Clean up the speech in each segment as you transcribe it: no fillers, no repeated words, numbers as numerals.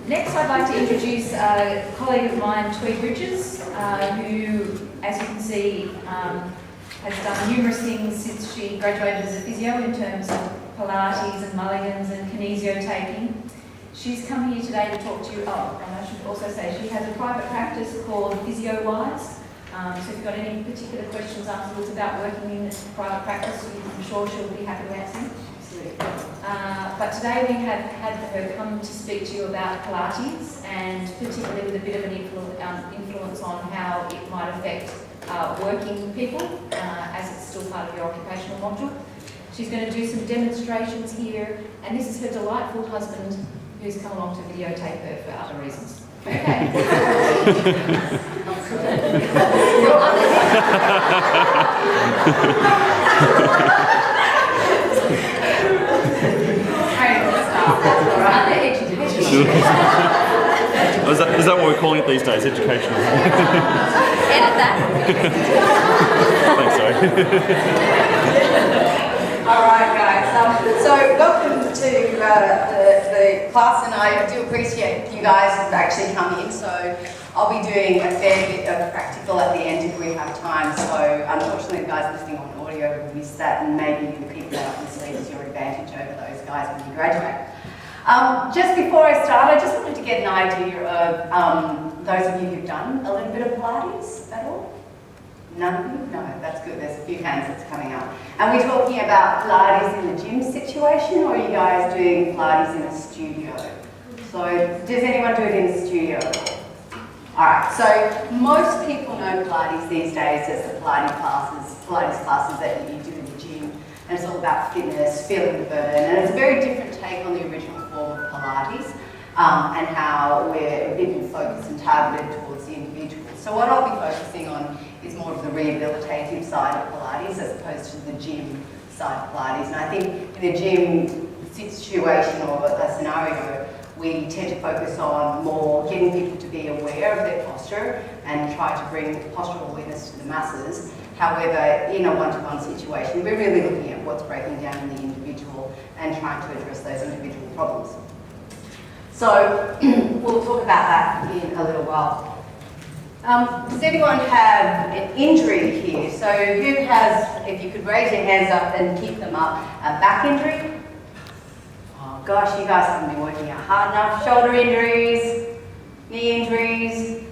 Next, I'd like to introduce a colleague of mine, Thuy, who, as you can see, has done numerous things since she graduated as a physio in terms of Pilates and mulligans and Kinesio Taping. She's come here today to talk to you. Oh, and I should also say she has a private practice called Physio. So if you've got any particular questions afterwards about working in private practice, I'm sure she'll be happy to answer. But today we have had her come to speak to you about Pilates, and particularly with a bit of an influence on how it might affect working people, as it's still part of your occupational module. She's going to do some demonstrations here, and this is her delightful husband who's come along to videotape her for other reasons. Okay. Is that what we're calling it these days? Educational. Edit that. Thanks, sorry. All right, guys. So welcome to the class, and I do appreciate you guys have actually come in. So I'll be doing a fair bit of practical at the end if we have time. So unfortunately, the guys listening on audio will miss that, and maybe you can pick that up and see as your advantage over those guys when you graduate. Just before I start, I just wanted to get an idea of those of you who've done a little bit of Pilates at all. None of you? No, that's good. There's a few hands that's coming up. And we're talking about Pilates in the gym situation, or are you guys doing Pilates in a studio? So does anyone do it in the studio? Alright, so most people know Pilates these days as the Pilates classes that you do in the gym. And it's all about fitness, feeling the burn. And it's a very different take on the original form of Pilates, and how we're a bit more focused and targeted towards the individual. So what I'll be focusing on is more of the rehabilitative side of Pilates as opposed to the gym side of Pilates. And I think in a gym situation or a scenario, we tend to focus on more getting people to be aware of their posture and try to bring postural awareness to the masses. However, in a one-to-one situation, we're really looking at what's breaking down in the individual and trying to address those individual problems. So we'll talk about that in a little while. Does anyone have an injury here? So who has, if you could raise your hands up and keep them up, a back injury? Oh gosh, you guys haven't been working out hard enough. Shoulder injuries, knee injuries,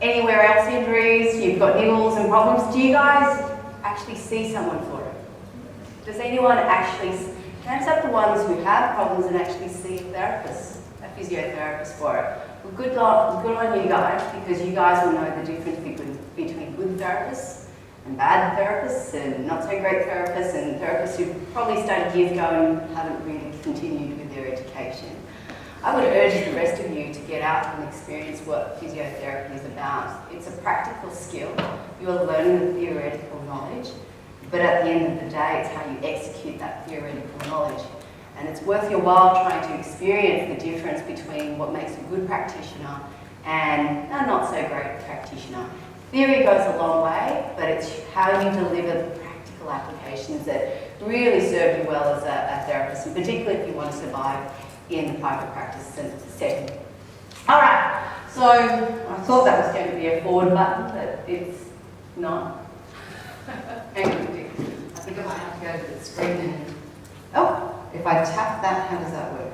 anywhere else injuries, you've got niggles and problems. Do you guys actually see someone for it? Does anyone actually, hands up the ones who have problems and actually see a therapist, a physiotherapist for it? Well, good on you guys, because you guys will know the difference between good therapists and bad therapists and not so great therapists and therapists who probably started years ago and haven't really continued with their education. I would urge the rest of you to get out and experience what physiotherapy is about. It's a practical skill. You are learning the theoretical knowledge, but at the end of the day, it's how you execute that theoretical knowledge. And it's worth your while trying to experience the difference between what makes a good practitioner and a not so great practitioner. Theory goes a long way, but it's how you deliver the practical applications that really serve you well as a therapist, and particularly if you want to survive in the private practice setting. All right, so I thought that was going to be a forward button, but it's not. Hang on, I think I might have to go to the screen and, oh, if I tap that, how does that work?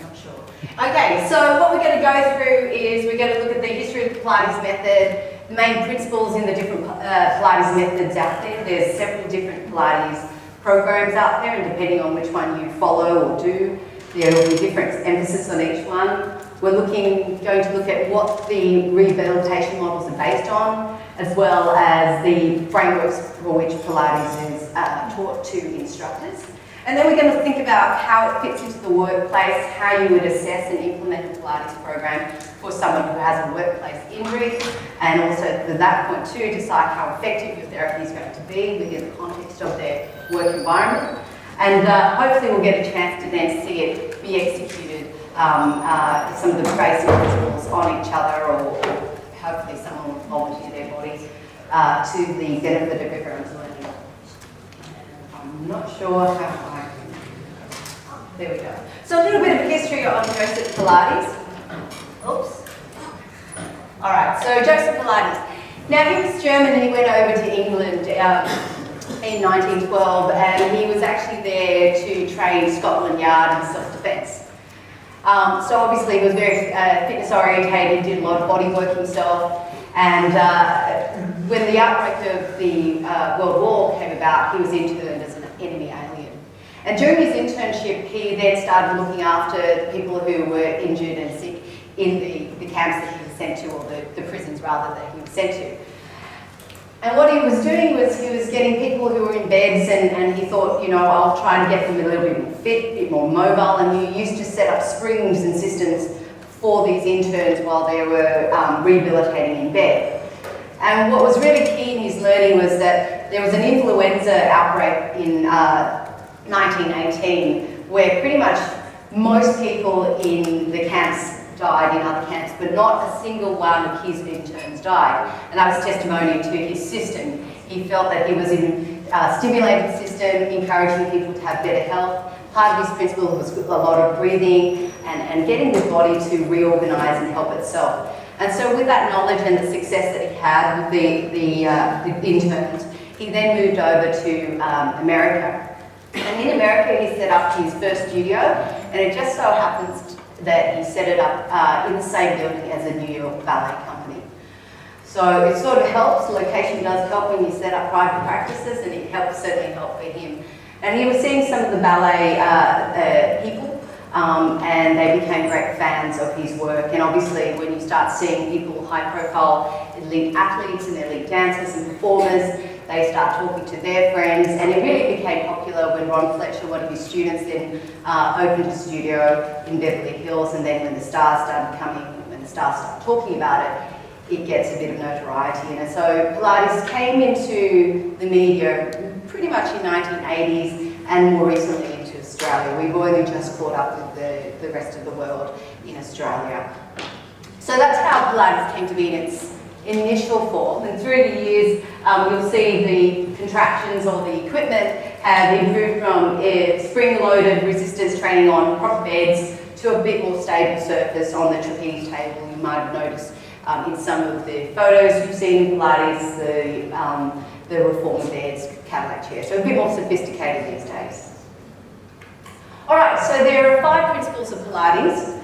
Not sure. Okay, so what we're going to go through is we're going to look at the history of the Pilates method, the main principles in the different Pilates methods out there. There's several different Pilates programs out there, and depending on which one you follow or do, there will be different emphasis on each one. We're going to look at what the rehabilitation models are based on, as well as the frameworks for which Pilates is taught to instructors. And then we're going to think about how it fits into the workplace, how you would assess and implement the Pilates program for someone who has a workplace injury, and also at that point too, decide how effective your therapy is going to be within the context of their work environment. And hopefully we'll get a chance to then see it be executed, some of the basic principles on each other, or hopefully someone will volunteer their bodies to the benefit of everyone's learning. I'm not sure how I can. There we go. So a little bit of history on Joseph Pilates. Oops. All right, so Joseph Pilates. Now he was German and he went over to England in 1912, and he was actually there to train Scotland Yard in self-defence. So obviously he was very fitness orientated, did a lot of body work himself, and when the outbreak of the World War came about, he was interned as an enemy alien. And during his internship, he then started looking after people who were injured and sick in the camps that he was sent to, or the prisons rather, that he was sent to. And what he was doing was he was getting people who were in beds, and he thought, you know, I'll try and get them a little bit more fit, a bit more mobile, and he used to set up springs and systems for these interns while they were rehabilitating in bed. And what was really key in his learning was that there was an influenza outbreak in 1918 where pretty much most people in the camps died in other camps, but not a single one of his interns died. And that was testimony to his system. He felt that he was in a stimulated system, encouraging people to have better health. Part of his principle was a lot of breathing and getting the body to reorganise and help itself. And so with that knowledge and the success that he had with the interns, he then moved over to America. And in America, he set up his first studio, and it just so happens that he set it up in the same building as a New York ballet company. So it sort of helps, location does help when you set up private practices, and it certainly helped for him. And he was seeing some of the ballet people, and they became great fans of his work. And obviously when you start seeing people, high profile elite athletes and elite dancers and performers, they start talking to their friends, and it really became popular when Ron Fletcher, one of his students, then opened a studio in Beverly Hills, and then when the stars started coming, when the stars started talking about it, it gets a bit of notoriety. And so Pilates came into the media pretty much in the 1980s, and more recently into Australia. We've only just caught up with the rest of the world in Australia. So that's how Pilates came to be in its initial form, and through the years you'll see the contractions or the equipment have improved from spring-loaded resistance training on proper beds to a bit more stable surface on the trapeze table. You might have noticed in some of the photos you've seen in Pilates, the reformer beds, Cadillac chairs, so a bit more sophisticated these days. Alright, so there are 5 principles of Pilates.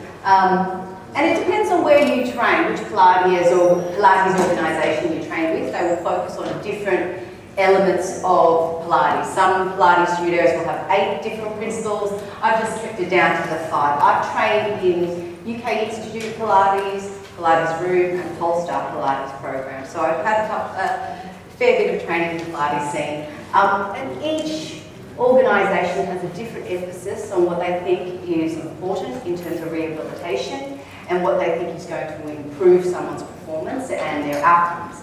And it depends on where you train, which Pilates organisation you train with. They will focus on different elements of Pilates. Some Pilates studios will have 8 different principles. I've just kept it down to the 5. I've trained in UK Institute Pilates, Pilates Room, and Polestar Pilates program. So I've had a fair bit of training in the Pilates scene. And each organisation has a different emphasis on what they think is important in terms of rehabilitation, and what they think is going to improve someone's performance and their outcomes.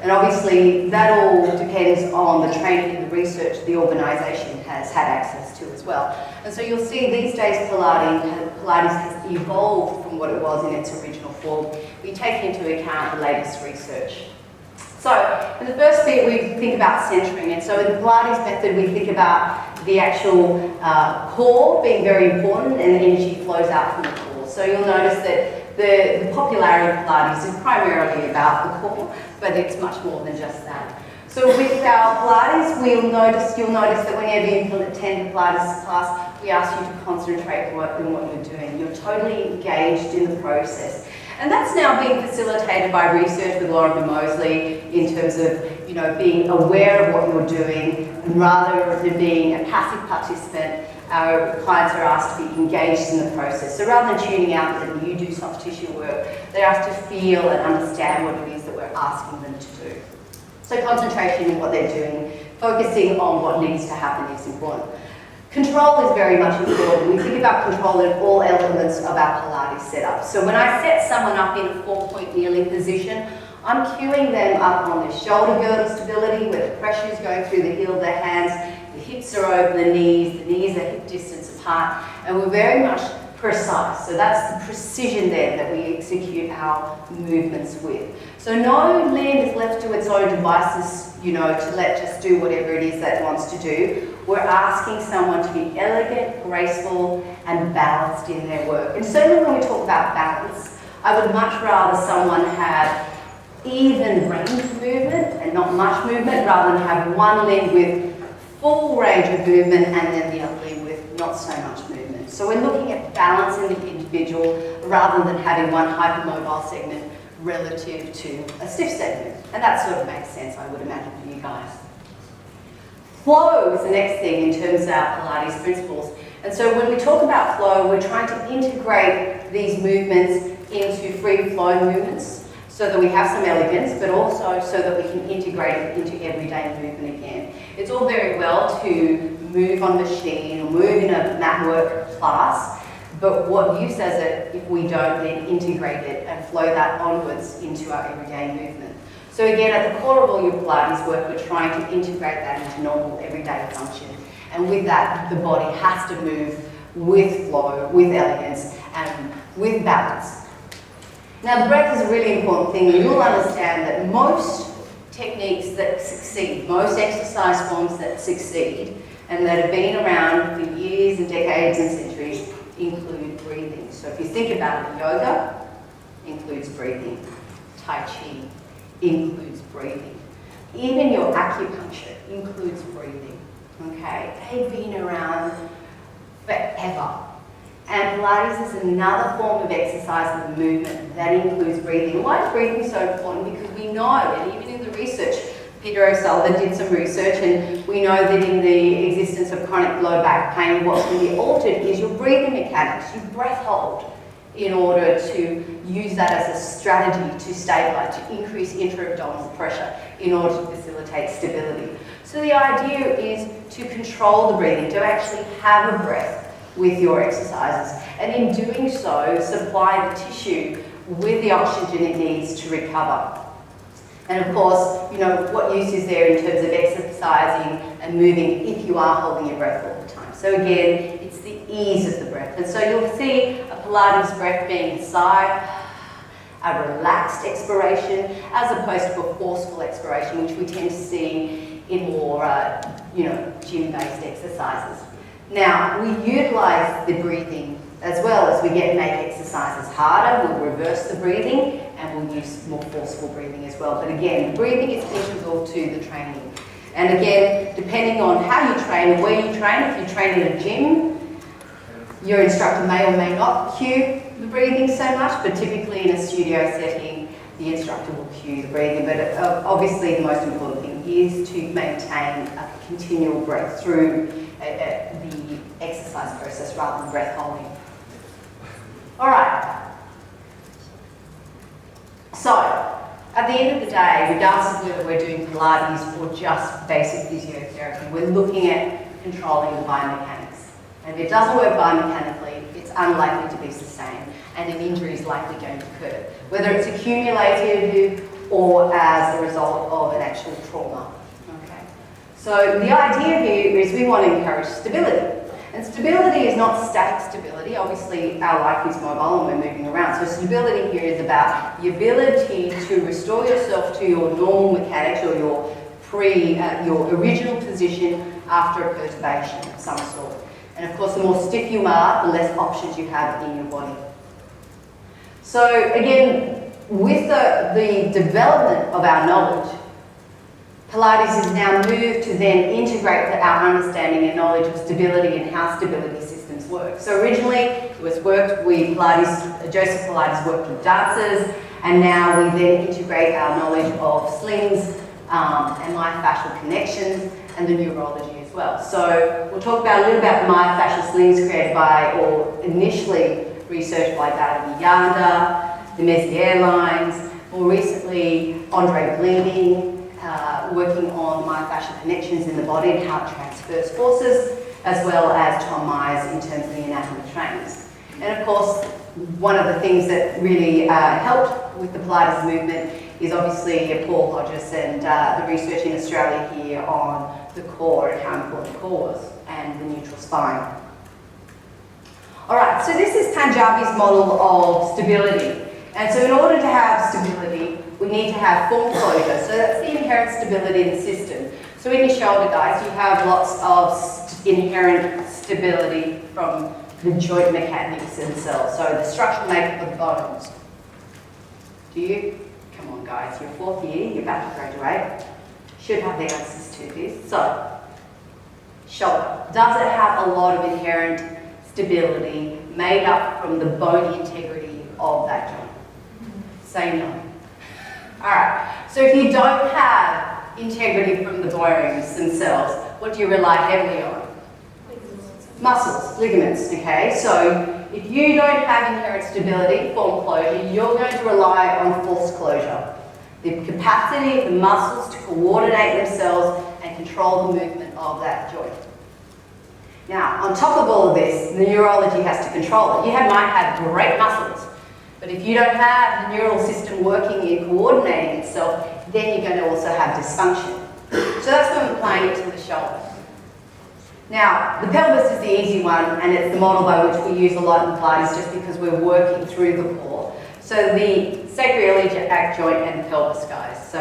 And obviously that all depends on the training and the research the organisation has had access to as well. And so you'll see these days Pilates has evolved from what it was in its original form. We take into account the latest research. So in the first bit we think about centering, and so in the Pilates method we think about the actual core being very important, and the energy flows out from the core. So you'll notice that the popularity of Pilates is primarily about the core, but it's much more than just that. So with our Pilates, you'll notice that whenever you attend a Pilates class, we ask you to concentrate on what you're doing. You're totally engaged in the process. And that's now being facilitated by research with Lorimer Mosley in terms of, you know, being aware of what you're doing, and rather than being a passive participant, our clients are asked to be engaged in the process. So rather than tuning out that you do soft tissue work, they're asked to feel and understand what it is that we're asking them to do. So concentration in what they're doing, focusing on what needs to happen is important. Control is very much important. We think about control in all elements of our Pilates setup. So when I set someone up in a 4-point kneeling position, I'm cueing them up on their shoulder girdle stability, where the pressure is going through the heel of their hands, the hips are over the knees are hip distance apart, and we're very much precise. So that's the precision there that we execute our movements with. So no limb is left to its own devices, you know, to let just do whatever it is that it wants to do. We're asking someone to be elegant, graceful, and balanced in their work. And certainly when we talk about balance, I would much rather someone have even range of movement and not much movement, rather than have one limb with full range of movement and then the other limb with not so much movement. So we're looking at balance in the individual rather than having one hypermobile segment relative to a stiff segment. And that sort of makes sense, I would imagine, for you guys. Flow is the next thing in terms of our Pilates principles. And so when we talk about flow, we're trying to integrate these movements into free flow movements so that we have some elegance, but also so that we can integrate it into everyday movement again. It's all very well to move on a machine or move in a mat work class, but what use has it if we don't then integrate it and flow that onwards into our everyday movement? So again, at the core of all your Pilates work, we're trying to integrate that into normal everyday function. And with that, the body has to move with flow, with elegance, and with balance. Now, the breath is a really important thing, and you'll understand that most techniques that succeed, most exercise forms that succeed, and that have been around for years and decades and centuries, include breathing. So if you think about it, yoga includes breathing, Tai Chi includes breathing, even your acupuncture includes breathing, okay? They've been around forever. And Pilates is another form of exercise and movement that includes breathing. Why is breathing so important? Because we know, and even in the research, Peter O'Sullivan did some research, and we know that in the existence of chronic low back pain, what can be altered is your breathing mechanics, your breath hold, in order to use that as a strategy to stabilize, to increase intra-abdominal pressure in order to facilitate stability. So the idea is to control the breathing, to actually have a breath with your exercises, and in doing so, supply the tissue with the oxygen it needs to recover. And of course, you know, what use is there in terms of exercising and moving if you are holding your breath all the time? So again, it's the ease of the breath. And so you'll see a Pilates breath being a sigh, a relaxed expiration, as opposed to a forceful expiration, which we tend to see in more, gym-based exercises. Now, we utilise the breathing as well as we make exercises harder. We'll reverse the breathing and we'll use more forceful breathing as well. But again, the breathing is integral to the training. And again, depending on how you train and where you train, if you train in a gym, your instructor may or may not cue the breathing so much, but typically in a studio setting, the instructor will cue the breathing. But obviously the most important thing is to maintain a continual breath through the exercise process rather than breath holding. All right. So, at the end of the day, regardless of whether we're doing Pilates or just basic physiotherapy, we're looking at controlling the biomechanics. And if it doesn't work biomechanically, it's unlikely to be sustained, and an injury is likely going to occur, whether it's accumulative or as a result of an actual trauma. Okay. So the idea here is we want to encourage stability. And stability is not static stability. Obviously, our life is mobile and we're moving around. So stability here is about the ability to restore yourself to your normal mechanics or your original position after a perturbation of some sort. And of course, the more stiff you are, the less options you have in your body. So again, with the development of our knowledge, Pilates has now moved to then integrate our understanding and knowledge of stability and how stability systems work. So originally, it was worked with Pilates, Joseph Pilates worked with dancers, and now we then integrate our knowledge of slings and myofascial connections and the neurology as well. So we'll talk about a little about the myofascial slings created by, or initially researched by David Yanda, the Messier lines, more recently Andre Bleeding, working on myofascial connections in the body and how it transfers forces, as well as Tom Myers in terms of the anatomy trains. And of course, one of the things that really helped with the Pilates movement is obviously Paul Hodges and the research in Australia here on the core and how important the core was and the neutral spine. All right, so this is Punjabi's model of stability. And so in order to have stability, we need to have form closure. So that's the inherent stability in the system. So in your shoulder, guys, you have lots of inherent stability from the joint mechanics themselves. So the structural makeup of the bones. Do you? Come on, guys, you're 4th year, you're about to graduate. Should have the answers to this. So, shoulder. Does it have a lot of inherent stability made up from the bony integrity of that joint? Say no. Alright, so if you don't have integrity from the bones themselves, what do you rely heavily on? Muscles, ligaments, okay? So if you don't have inherent stability, form closure, you're going to rely on force closure. The capacity of the muscles to coordinate themselves and control the movement of that joint. Now, on top of all of this, the neurology has to control it. You might have great muscles, but if you don't have the neural system working and coordinating itself, then you're going to also have dysfunction. So that's when we're playing it to the shoulder. Now, the pelvis is the easy one, and it's the model by which we use a lot in Pilates just because we're working through the core. So the sacroiliac joint and the pelvis, guys. So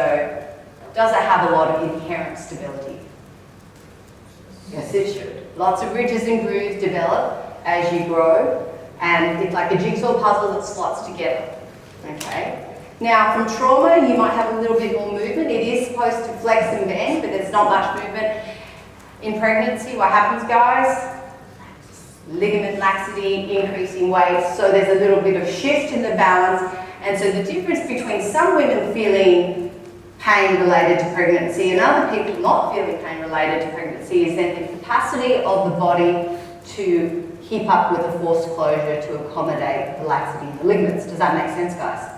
does it have a lot of inherent stability? Yes, it should. Lots of ridges and grooves develop as you grow, and it's like a jigsaw puzzle that slots together. Okay? Now, from trauma, you might have a little bit more movement. It is supposed to flex and bend, but there's not much movement. In pregnancy, what happens, guys? Ligament laxity, increasing weight, so there's a little bit of shift in the balance. And so the difference between some women feeling pain related to pregnancy and other people not feeling pain related to pregnancy is then the capacity of the body to keep up with the force closure to accommodate the laxity in the ligaments. Does that make sense, guys?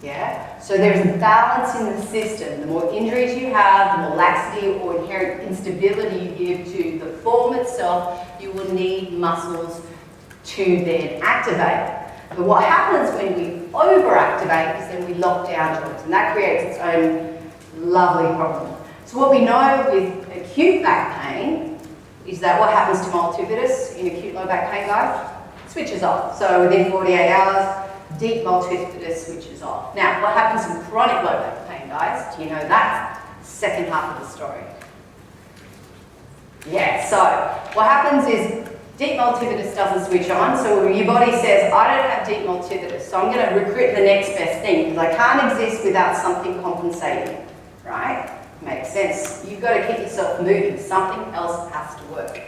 Yeah? So there's a balance in the system. The more injuries you have, the more laxity or inherent instability you give to the form itself, you will need muscles to then activate. But what happens when we overactivate is then we lock down joints, and that creates its own lovely problem. So what we know with acute back pain is that what happens to multifidus in acute low back pain, guys? Switches off. So within 48 hours, deep multifidus switches off. Now, what happens in chronic low back pain, guys? Do you know that? Second half of the story. Yeah, so what happens is deep multifidus doesn't switch on, so your body says, I don't have deep multifidus, so I'm going to recruit the next best thing, because I can't exist without something compensating, right? Makes sense. You've got to keep yourself moving. Something else has to work.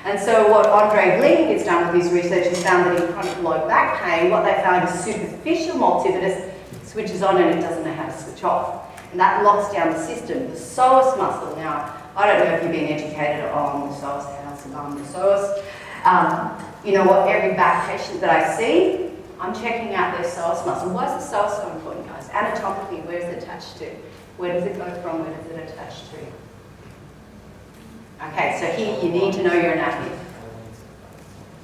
And so what Andre Bling has done with his research is found that in chronic low back pain, what they found is superficial multifidus switches on and it doesn't know how to switch off. And that locks down the system. The psoas muscle, now, I don't know if you've been educated on the psoas, the psoas. You know what, every back patient that I see, I'm checking out their psoas muscle. Why is the psoas so important, guys? Anatomically, where is it attached to? Where does it go from? Where does it attach to? Okay, so here you need to know your anatomy.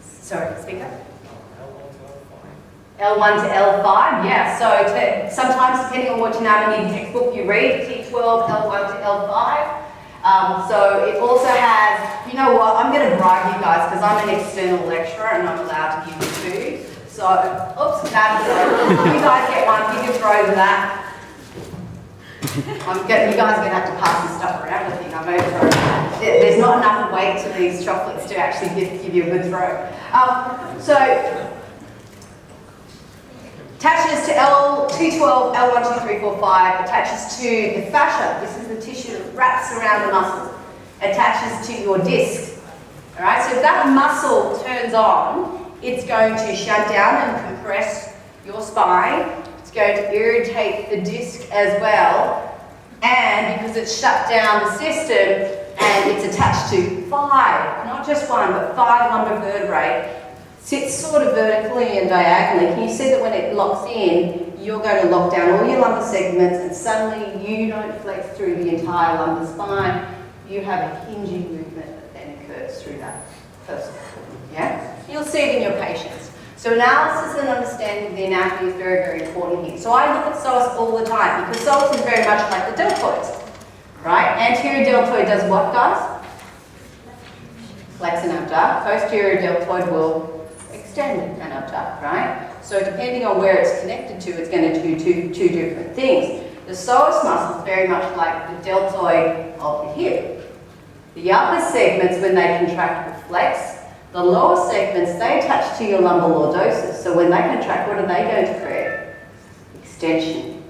Sorry, speak up. L1 to L5, yeah. So sometimes, depending on which anatomy textbook you read, T12, L1 to L5. So it also has, you know what, I'm going to bribe you guys because I'm an external lecturer and I'm allowed to give you two. So, oops, bad throw. You guys get one, you can throw that. You guys are going to have to pass this stuff around, I think. I'm overthrowing. There's not enough weight to these chocolates to actually give you a good throw. So, attaches to T12, L1, 2, 3, 4, 5, attaches to the fascia. This is the tissue that wraps around the muscles. Attaches to your disc. All right, so if that muscle turns on, it's going to shut down and compress your spine. It's going to irritate the disc as well. And because it's shut down the system and it's attached to 5, not just 1, but 5 lumbar vertebrae, sits sort of vertically and diagonally. Can you see that when it locks in, you're going to lock down all your lumbar segments and suddenly you don't flex through the entire lumbar spine. You have a hinging movement that then occurs through that person. Yeah? You'll see it in your patients. So analysis and understanding of the anatomy is very, very important here. So I look at psoas all the time because psoas is very much like the deltoids. Right? Anterior deltoid does what, guys? Flex and abduct. Posterior deltoid will extend extend and abduct, right? So depending on where it's connected to, it's going to do two different things. The psoas muscle is very much like the deltoid of the hip. The upper segments, when they contract, will flex. The lower segments, they attach to your lumbar lordosis. So when they contract, what are they going to create? Extension.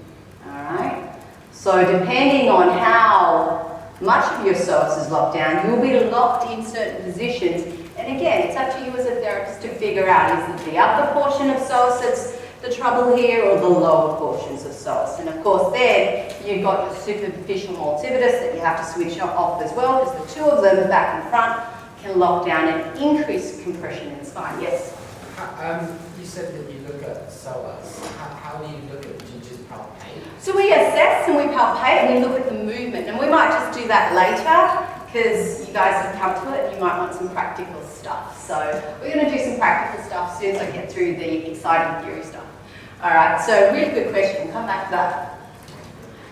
All right? So depending on how much of your psoas is locked down, you'll be locked in certain positions. And again, it's up to you as a therapist to figure out, is it the upper portion of psoas that's the trouble here, or the lower portions of psoas? And of course then, you've got your superficial multifidus that you have to switch off as well, because the two of them, the back and front, can lock down and increase compression in the spine. Yes? You said that you look at psoas. How do you look at it? Do you just palpate? So we assess and we palpate and we look at the movement, and we might just do that later because you guys have come to it and you might want some practical stuff. So we're going to do some practical stuff as soon as I get through the exciting theory stuff. Alright, so really good question, we'll come back to that.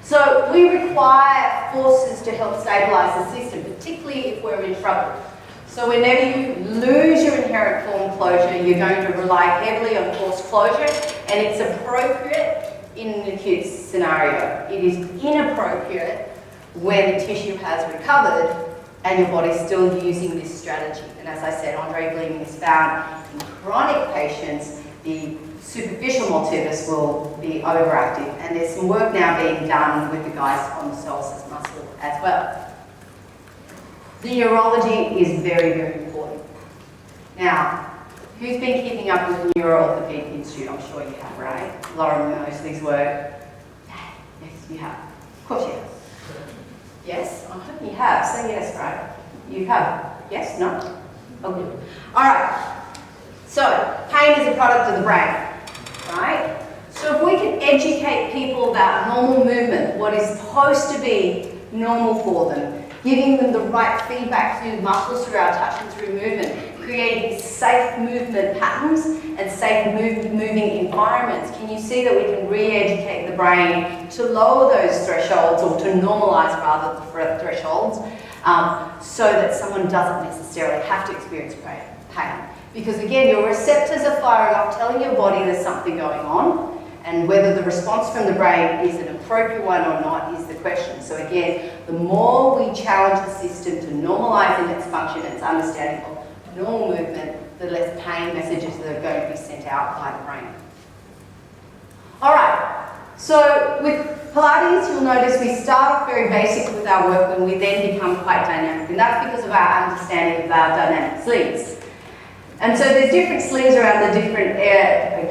So we require forces to help stabilise the system, particularly if we're in trouble. So whenever you lose your inherent form closure, you're going to rely heavily on forced closure, and it's appropriate in an acute scenario. It is inappropriate when the tissue has recovered and your body's still using this strategy. And as I said, Andre bleeding is found in chronic patients. The superficial multifidus will be overactive, and there's some work now being done with the guys on the psoas muscle as well. The neurology is very, very important. Now, who's been keeping up with the Neuro-Orthopedic Institute? I'm sure you have, right? Lauren knows these work. Yes, you have. Of course you have. Yes? I'm hoping you have. Say yes, right? You have. Yes? No? Oh, good. All right. So, pain is a product of the brain, right? So if we can educate people about normal movement, what is supposed to be normal for them, giving them the right feedback through the muscles, through our touch and through movement, creating safe movement patterns and safe moving environments, can you see that we can re-educate the brain to lower those thresholds, or to normalise rather the thresholds, so that someone doesn't necessarily have to experience pain. Because again, your receptors are firing up, telling your body there's something going on, and whether the response from the brain is an appropriate one or not is the question. So again, the more we challenge the system to normalise in its function, its understanding of normal movement, the less pain messages that are going to be sent out by the brain. Alright, so with Pilates, you'll notice we start off very basic with our work, and we then become quite dynamic, and that's because of our understanding of our dynamic slings. And so there's different slings around the different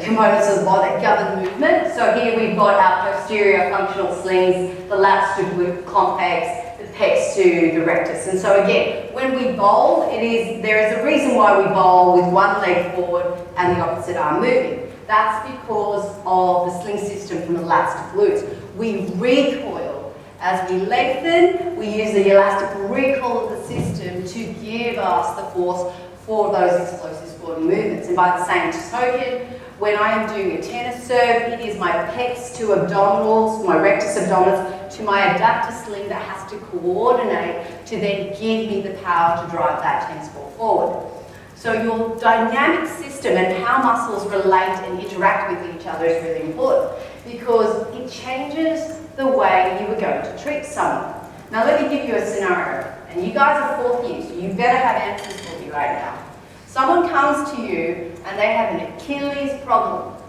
components of the body that govern movement. So here we've got our posterior functional slings, the lats to glute complex, the pecs to the rectus. And so again, when we bowl, there is a reason why we bowl with one leg forward and the opposite arm moving. That's because of the sling system from the lats to glutes. We recoil. As we lengthen, we use the elastic recoil of the system to give us the force for those explosive sporting movements. And by the same token, when I am doing a tennis serve, it is my pecs to abdominals, my rectus abdominis, to my adductor sling that has to coordinate to then give me the power to drive that tennis ball forward. So your dynamic system and how muscles relate and interact with each other is really important, because it changes the way you are going to treat someone. Now let me give you a scenario, and you guys are fourth year, so you better have answers for me right now. Someone comes to you and they have an Achilles problem.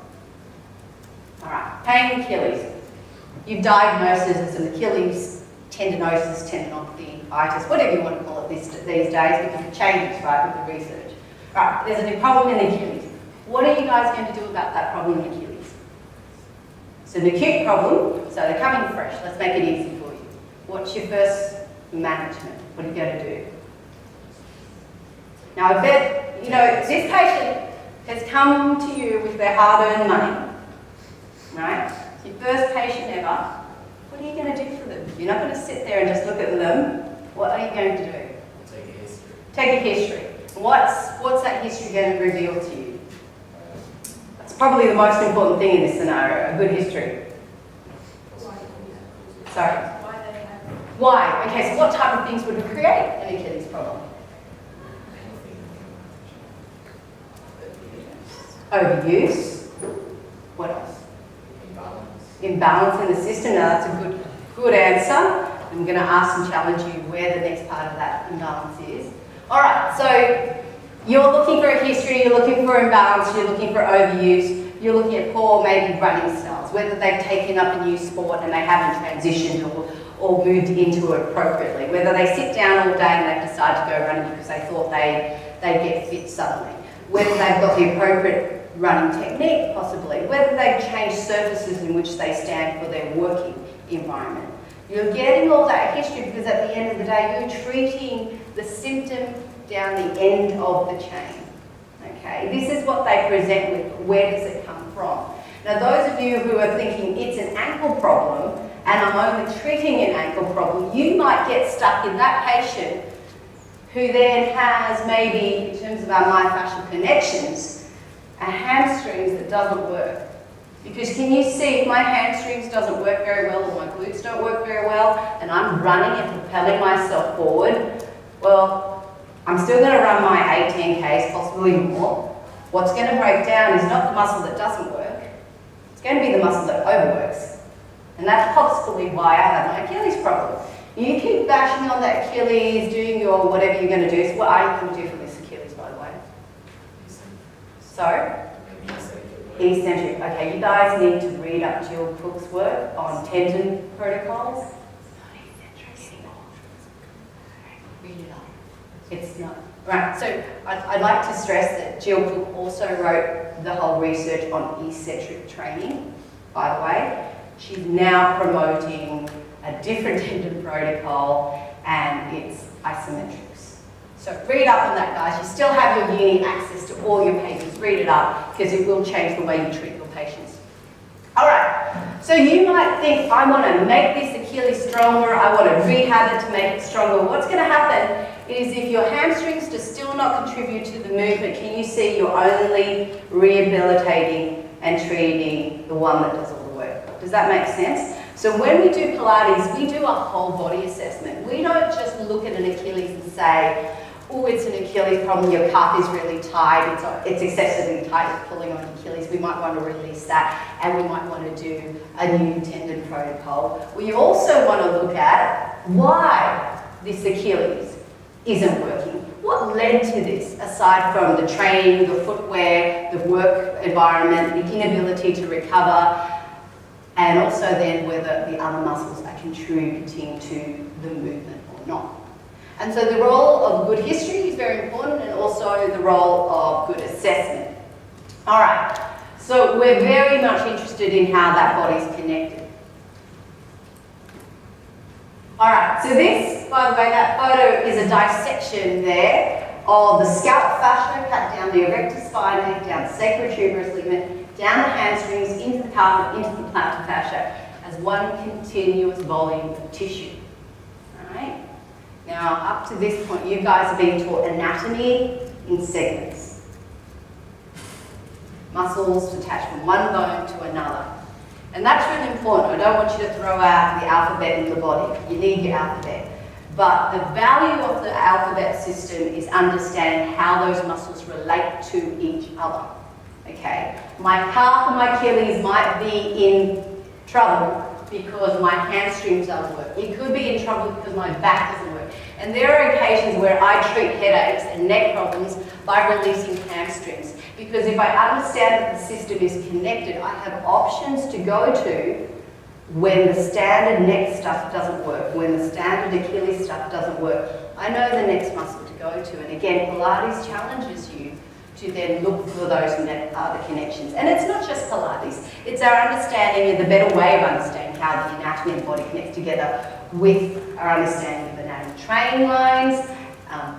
Alright, pain Achilles. You've diagnosed it as an Achilles tendinosis, tendinopathy, whatever you want to call it these days, because it changes, right, with the research. Right, there's a problem in the Achilles. What are you guys going to do about that problem in Achilles? It's an acute problem, so they're coming fresh. Let's make it easy for you. What's your first management? What are you going to do? Now, I bet, this patient has come to you with their hard-earned money, right? It's your first patient ever. What are you going to do for them? You're not going to sit there and just look at them. What are you going to do? Take a history. Take a history. What's that history going to reveal to you? That's probably the most important thing in this scenario, a good history. Sorry? Why? Okay, so what type of things would create an Achilles problem? Overuse. What else? Imbalance. Imbalance in the system. Now that's a good answer. I'm going to ask and challenge you where the next part of that imbalance is. All right, so you're looking for a history, you're looking for imbalance, you're looking for overuse, you're looking at poor maybe running styles, whether they've taken up a new sport and they haven't transitioned or moved into it appropriately, whether they sit down all day and they decide to go running because they thought they'd get fit suddenly, whether they've got the appropriate running technique possibly, whether they've changed surfaces in which they stand for their working environment. You're getting all that history because at the end of the day, you're treating the symptom down the end of the chain. Okay, this is what they present with. Where does it come from? Now, those of you who are thinking it's an ankle problem and I'm only treating an ankle problem, you might get stuck in that patient who then has maybe, in terms of our myofascial connections, a hamstrings that doesn't work. Because can you see, if my hamstrings doesn't work very well or my glutes don't work very well and I'm running and propelling myself forward, well, I'm still going to run my 18 Ks, possibly more. What's going to break down is not the muscle that doesn't work, it's going to be the muscle that overworks. And that's possibly why I have my Achilles problem. You keep bashing on that Achilles, doing your whatever you're going to do. So what are you going to do for this Achilles, by the way? So? Eccentric. Okay, you guys need to read up Jill Cook's work on tendon protocols. It's not eccentric anymore. Read it up. It's not. Right, so I'd like to stress that Jill Cook also wrote the whole research on eccentric training, by the way. She's now promoting a different tendon protocol and it's isometrics. So read up on that, guys. You still have your uni access to all your papers. Read it up because it will change the way you treat your patients. All right, so you might think, I want to make this Achilles stronger, I want to rehab it to make it stronger. What's going to happen is if your hamstrings do still not contribute to the movement, can you see you're only rehabilitating and treating the one that does all the work? Does that make sense? So when we do Pilates, we do a whole body assessment. We don't just look at an Achilles and say, oh, it's an Achilles problem, your calf is really tight, it's excessively tight, it's pulling on Achilles, we might want to release that, and we might want to do a new tendon protocol. We also want to look at why this Achilles isn't working. What led to this, aside from the training, the footwear, the work environment, the inability to recover, and also then whether the other muscles are contributing to the movement or not. And so the role of good history is very important, and also the role of good assessment. All right, so we're very much interested in how that body's connected. All right, so this, by the way, that photo is a dissection there of the scalp fascia, cut down the erector spinae, down the sacrotuberous ligament, down the hamstrings, into the calf, into the plantar fascia, as one continuous volume of tissue. All right. Now, up to this point, you guys are being taught anatomy in segments. Muscles detached from one bone to another. And that's really important. I don't want you to throw out the alphabet in the body. You need your alphabet. But the value of the alphabet system is understanding how those muscles relate to each other. Okay? My calf and my Achilles might be in trouble because my hamstrings don't work. It could be in trouble because my back doesn't work. And there are occasions where I treat headaches and neck problems by releasing hamstrings. Because if I understand that the system is connected, I have options to go to when the standard neck stuff doesn't work, when the standard Achilles stuff doesn't work. I know the next muscle to go to. And again, Pilates challenges you to then look for those other connections. And it's not just Pilates, it's our understanding, the better way of understanding how the anatomy and body connects together with our understanding of anatomy training lines,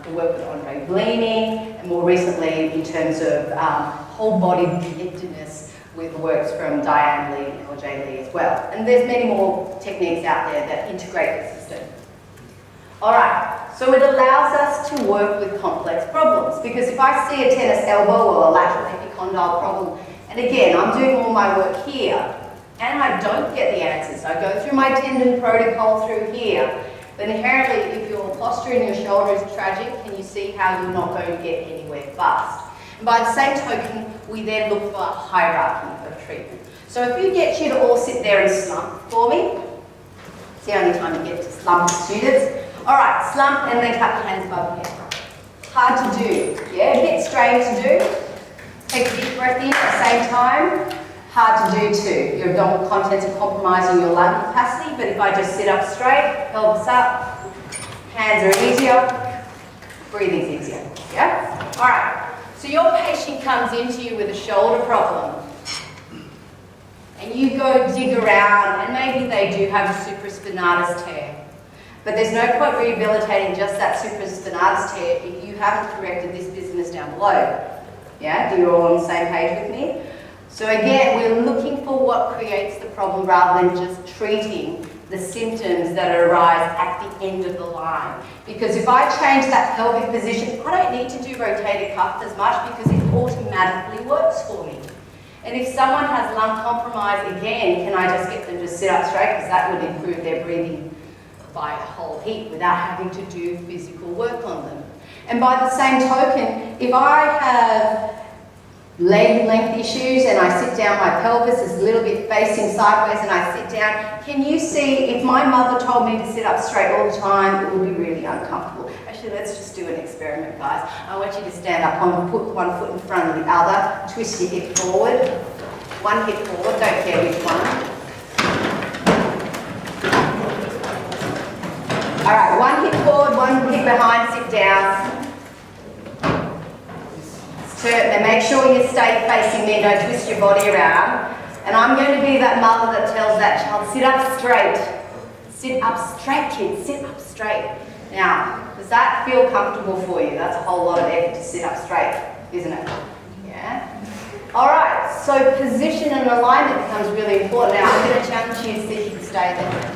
the work with Andre Bleeming, and more recently in terms of whole body connectedness with the works from Diane Lee and LJ Lee as well. And there's many more techniques out there that integrate the system. All right, so it allows us to work with complex problems, because if I see a tennis elbow or a lateral epicondyle problem, and again, I'm doing all my work here, and I don't get the answers, I go through my tendon protocol through here, then inherently if your posture in your shoulder is tragic, can you see how you're not going to get anywhere fast? And by the same token, we then look for a hierarchy of treatment. So if you get you to all sit there and slump for me, it's the only time you get to slump with students. All right, slump and then cup your hands above your head. Hard to do, yeah, a bit strange to do. Take a deep breath in at the same time. Hard to do too. Your abdominal contents are compromising your lung capacity, but if I just sit up straight, pelvis up, hands are easier, breathing's easier, yeah? All right, so your patient comes into you with a shoulder problem, and you go dig around, and maybe they do have a supraspinatus tear. But there's no point rehabilitating just that supraspinatus tear if you haven't corrected this business down below. Yeah, do you all on the same page with me? So again, we're looking for what creates the problem rather than just treating the symptoms that arise at the end of the line. Because if I change that pelvic position, I don't need to do rotator cuff as much because it automatically works for me. And if someone has lung compromise, again, can I just get them to sit up straight? Because that would improve their breathing by a whole heap without having to do physical work on them. And by the same token, if I have leg length issues and I sit down, my pelvis is a little bit facing sideways and I sit down, can you see if my mother told me to sit up straight all the time, it would be really uncomfortable. Actually, let's just do an experiment, guys. I want you to stand up and put one foot in front of the other, twist your hip forward, one hip forward, don't care which one. All right, one hip forward, one hip behind, sit down. And make sure you stay facing me, don't twist your body around. And I'm going to be that mother that tells that child, sit up straight. Sit up straight, kids, sit up straight. Now, does that feel comfortable for you? That's a whole lot of effort to sit up straight, isn't it? Yeah? All right, so position and alignment becomes really important. Now, I'm going to challenge you to see if you can stay there.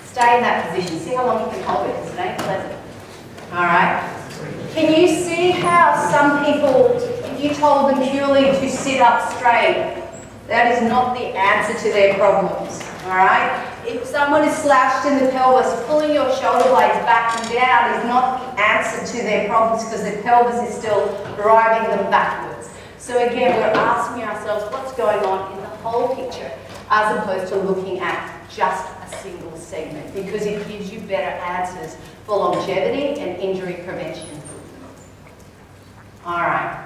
Stay in that position. See how long you can hold it, because it ain't pleasant. All right? Can you see how some people, if you told them purely to sit up straight, that is not the answer to their problems, all right? If someone is slouched in the pelvis, pulling your shoulder blades back and down is not the answer to their problems because the pelvis is still driving them backwards. So again, we're asking ourselves what's going on in the whole picture as opposed to looking at just a single segment because it gives you better answers for longevity and injury prevention. All right.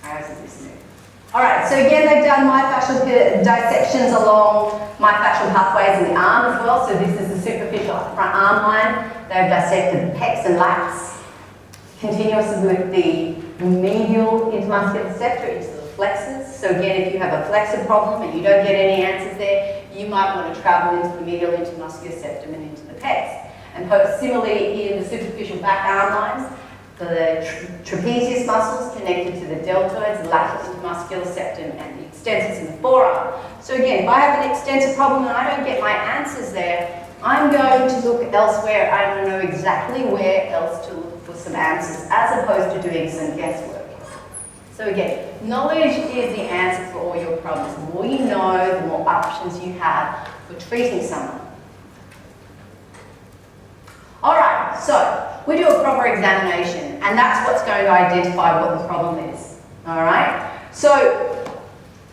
How's this new? All right, so again, they've done myofascial dissections along myofascial pathways in the arm as well. So this is the superficial front arm line. They've dissected the pecs and lats, continuously with the medial intermuscular septum into the flexors. So again, if you have a flexor problem and you don't get any answers there, you might want to travel into the medial intermuscular septum and into the pecs. And similarly, in the superficial back arm lines, the trapezius muscles connected to the deltoids, the lateral intermuscular septum, and the extensors in the forearm. So again, if I have an extensor problem and I don't get my answers there, I'm going to look elsewhere. I don't know exactly where else to look for some answers, as opposed to doing some guesswork. So again, knowledge is the answer for all your problems. The more you know, the more options you have for treating someone. All right, so we do a proper examination, and that's what's going to identify what the problem is. All right, so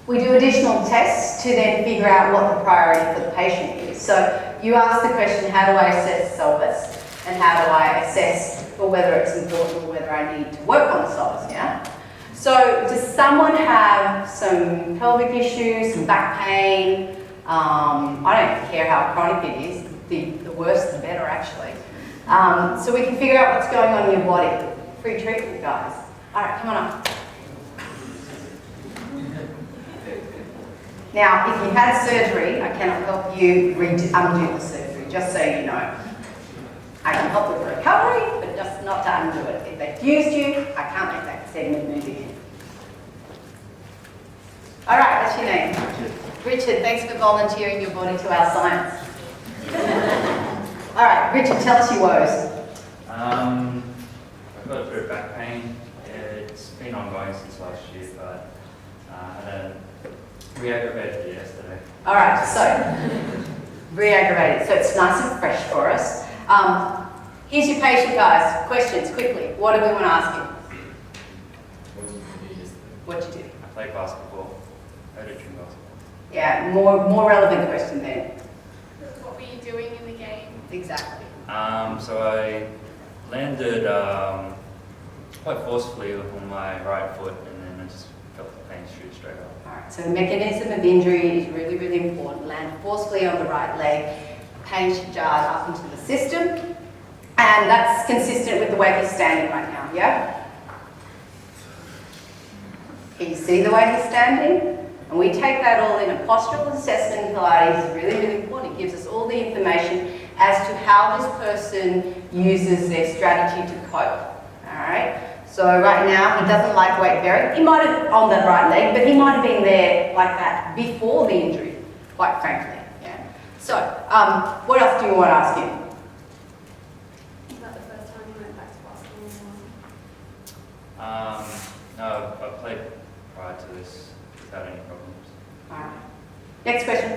we do additional tests to then figure out what the priority for the patient is. So you ask the question, how do I assess pelvis, and how do I assess for whether it's important or whether I need to work on the pelvis, yeah? So does someone have some pelvic issues, some back pain? I don't care how chronic it is, the worse the better actually. So we can figure out what's going on in your body. Free treatment, guys. All right, come on up. Now, if you had surgery, I cannot help you undo the surgery, just so you know. I can help with the recovery, but just not to undo it. If they fused you, I can't make that segment move again. All right, what's your name? Richard, thanks for volunteering your body to our science. All right, Richard, tell us your woes. I've got a bit of back pain. It's been ongoing since last year, but I had a re-aggravated yesterday. All right, so re-aggravated. So it's nice and fresh for us. Here's your patient, guys. Questions, quickly. What do we want to ask him? What did you do yesterday? What'd you do? I play basketball. I do trim basketball. Yeah, more relevant question then. What were you doing in the game? Exactly. So I landed quite forcefully on my right foot, and then I just felt the pain shoot straight up. Alright, so the mechanism of injury is really, really important. Land forcefully on the right leg, pain should jar up into the system, and that's consistent with the way he's standing right now, yeah? Can you see the way he's standing? And we take that all in. A postural assessment in Pilates is really, really important. It gives us all the information as to how this person uses their strategy to cope, alright? So right now, he doesn't like weight bearing. He might have on that right leg, but he might have been there like that before the injury, quite frankly. Yeah. So, what else do you want to ask him? Was that the first time you went back to basketball? No, I played prior to this without any problems. Alright. Next question.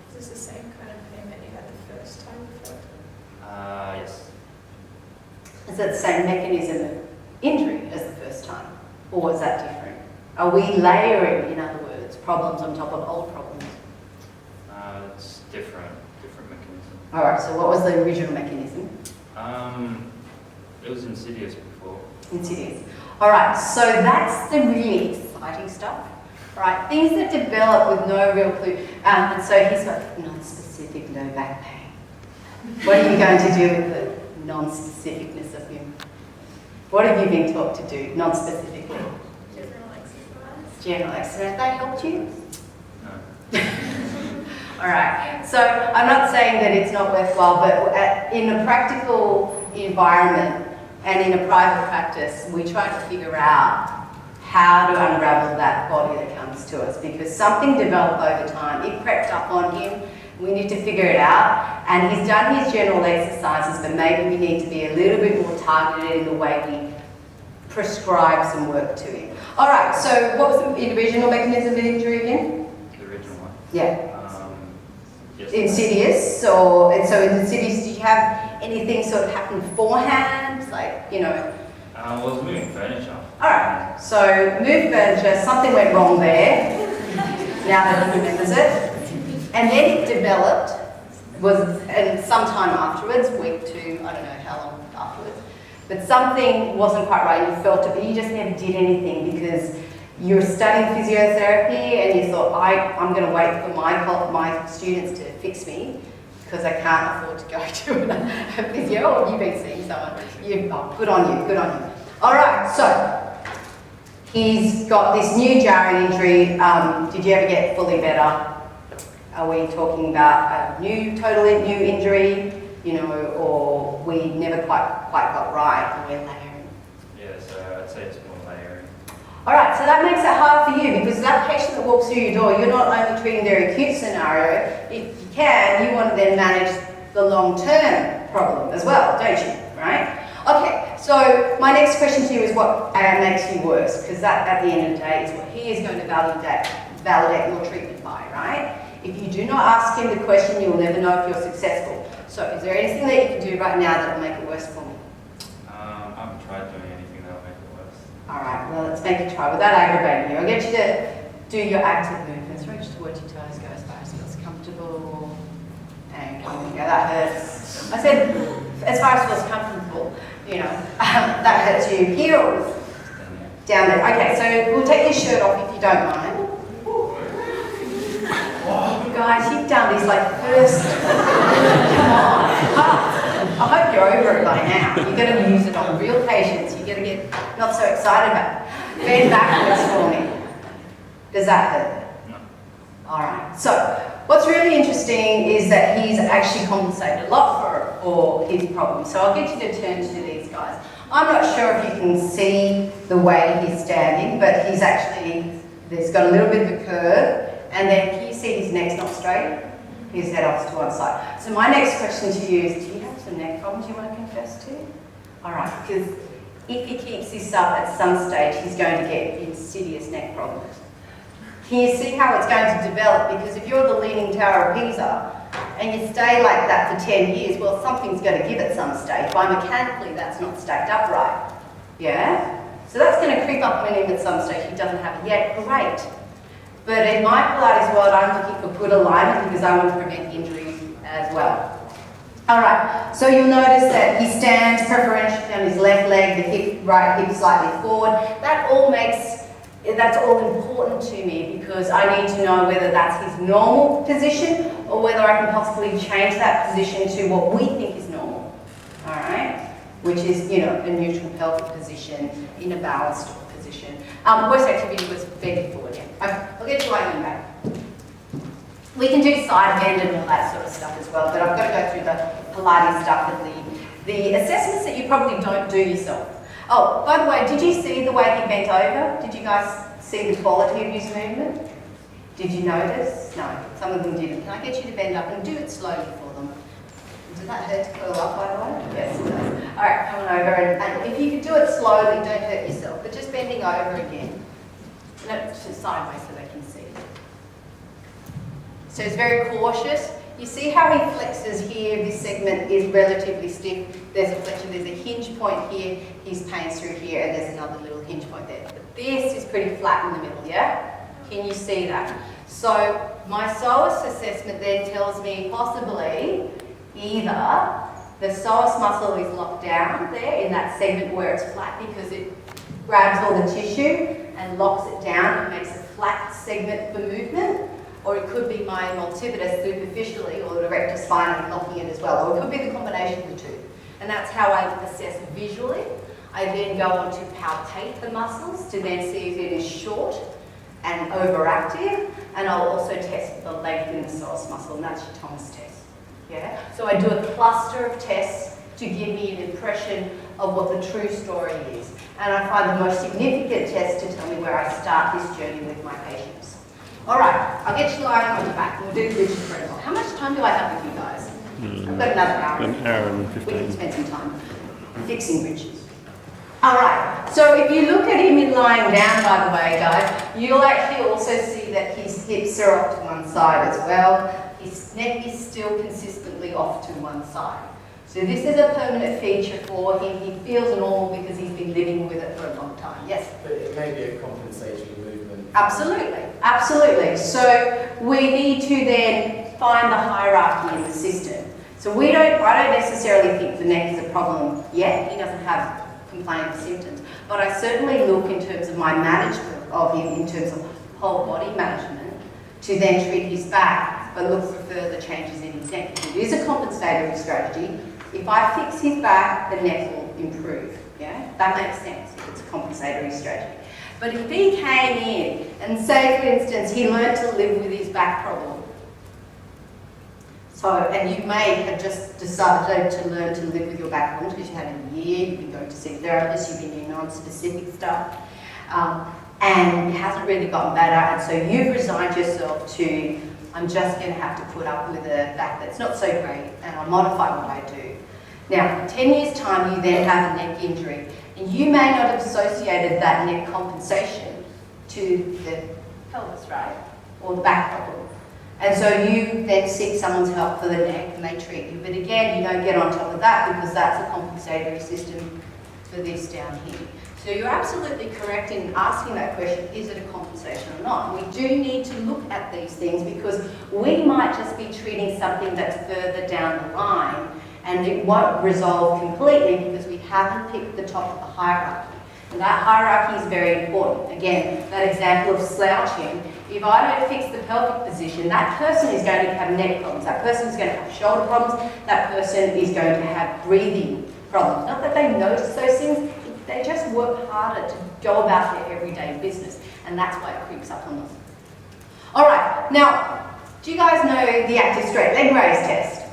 Is this the same kind of pain that you had the first time before? Yes. Is that the same mechanism of injury as the first time? Or is that different? Are we layering, in other words, problems on top of old problems? It's different mechanism. Alright, so what was the original mechanism? It was insidious before. Insidious. Alright, so that's the really exciting stuff. Alright, things that develop with no real clue. And so he's got non-specific low back pain. What are you going to do with the non-specificness of him? What have you been taught to do, non-specifically? General exercise. General exercise. Have they helped you? No. Alright, so I'm not saying that it's not worthwhile, but in a practical environment and in a private practice, we try to figure out how to unravel that body that comes to us, because something developed over time. It crept up on him. We need to figure it out. And he's done his general exercises, but maybe we need to be a little bit more targeted in the way we prescribe some work to him. All right, so what was the original mechanism of injury again? The original one. Yeah. Yes. Insidious, and so in insidious, did you have anything sort of happen beforehand? Like, you know? I was moving furniture. Alright, so move furniture, something went wrong there, now that he remembers it. And then it developed, and sometime afterwards, week 2, I don't know how long afterwards, but something wasn't quite right, you felt it, but you just never did anything because you were studying physiotherapy and you thought, I'm going to wait for my students to fix me because I can't afford to go to a physio, or you've been seeing someone. Good on you, good on you. All right, so he's got this new jarring injury. Did you ever get fully better? Are we talking about a totally new injury, or we never quite got right and we're layering? Yeah, so I'd say it's more layering. All right, so that makes it hard for you because that patient that walks through your door, you're not only treating their acute scenario. If you can, you want to then manage the long-term problem as well, don't you? Right? Okay, so my next question to you is what makes you worse, because that, at the end of the day, is what he is going to validate your treatment by, right? If you do not ask him the question, you'll never know if you're successful. So is there anything that you can do right now that will make it worse for me? I haven't tried doing anything that will make it worse. All right, well, let's make you try without aggravating you. I'll get you to do your active movements. Reach towards your toes, go as far as feels comfortable. And come and go, that hurts. I said, as far as feels comfortable, that hurts you here or down there. Okay, so we'll take your shirt off if you don't mind. You guys, you've done this like first. Come on. I hope you're over it by now. You're going to use it on real patients. You're going to get not so excited about it. Bend backwards for me. Does that hurt? No. All right. So what's really interesting is that he's actually compensated a lot for his problem. So I'll get you to turn to these guys. I'm not sure if you can see the way he's standing, but there's got a little bit of a curve. And then can you see his neck's not straight? His head off's to one side. So my next question to you is, do you have some neck problems you want to confess to? All right, because if he keeps this up at some stage, he's going to get insidious neck problems. Can you see how it's going to develop? Because if you're the Leaning Tower of Pisa, and you stay like that for 10 years, well, something's going to give at some stage. Biomechanically, that's not stacked up right. Yeah? So that's going to creep up on him at some stage. He doesn't have it yet. Great. But in my Pilates world, I'm looking for good alignment because I want to prevent injuries as well. All right, so you'll notice that he stands preferentially on his left leg, the right hip slightly forward. That's all important to me because I need to know whether that's his normal position or whether I can possibly change that position to what we think is normal. All right, which is, you know, a neutral pelvic position in a balanced position. Worst activity was bending forward. Yeah. Okay, I'll get you lying back. We can do side bend and all that sort of stuff as well, but I've got to go through the Pilates stuff and the assessments that you probably don't do yourself. Oh, by the way, did you see the way he bent over? Did you guys see the quality of his movement? Did you notice? No, some of them didn't. Can I get you to bend up and do it slowly for them? Does that hurt to curl up, by the way? Yes, it does. All right, come on over, and if you could do it slowly, don't hurt yourself, but just bending over again. No, just sideways so they can see. So it's very cautious. You see how he flexes here, this segment is relatively stiff. There's a flexion, there's a hinge point here, he's pains through here, and there's another little hinge point there. But this is pretty flat in the middle, yeah? Can you see that? So my psoas assessment then tells me possibly either the psoas muscle is locked down there in that segment where it's flat because it grabs all the tissue and locks it down and makes a flat segment for movement. Or it could be my multifidus superficially, or the rectus spinally locking it as well. Or it could be the combination of the two. And that's how I assess visually. I then go on to palpate the muscles to then see if it is short and overactive. And I'll also test the length in the psoas muscle, and that's your Thomas test. Yeah? So I do a cluster of tests to give me an impression of what the true story is. And I find the most significant test to tell me where I start this journey with my patients. All right, I'll get you lying on your back and we'll do the bridges protocol. How much time do I have with you guys? I've got another hour. An hour and We 15. can spend some time fixing bridges. All right, so if you look at him in lying down, by the way, guys, you'll actually also see that his hips are off to one side as well. His neck is still consistently off to one side. So this is a permanent feature for him. He feels normal because he's been living with it for a long time. Yes? But it may be a compensatory movement. Absolutely, absolutely. So we need to then find the hierarchy in the system. So I don't necessarily think the neck is a problem yet. He doesn't have complaining symptoms. But I certainly look in terms of my management of him, in terms of whole body management, to then treat his back, but look for further changes in his neck. It is a compensatory strategy. If I fix his back, the neck will improve. Yeah, that makes sense if it's a compensatory strategy. But if he came in and say, for instance, he learned to live with his back problem. So, and you may have just decided to learn to live with your back problems because you had a year, you've been going to see therapists, you've been doing non-specific stuff, and it hasn't really gotten better, and so you've resigned yourself to, I'm just going to have to put up with a back that's not so great, and I'll modify what I do. Now, in 10 years' time, you then have a neck injury, and you may not have associated that neck compensation to the pelvis, right? Or the back problem. And so you then seek someone's help for the neck and they treat you. But again, you don't get on top of that because that's a compensatory system for this down here. So you're absolutely correct in asking that question, is it a compensation or not? We do need to look at these things because we might just be treating something that's further down the line and it won't resolve completely because we haven't picked the top of the hierarchy. And that hierarchy is very important. Again, that example of slouching, if I don't fix the pelvic position, that person is going to have neck problems, that person is going to have shoulder problems, that person is going to have breathing problems. Not that they notice those things, they just work harder to go about their everyday business, and that's why it creeps up on them. All right, now, do you guys know the active straight leg raise test?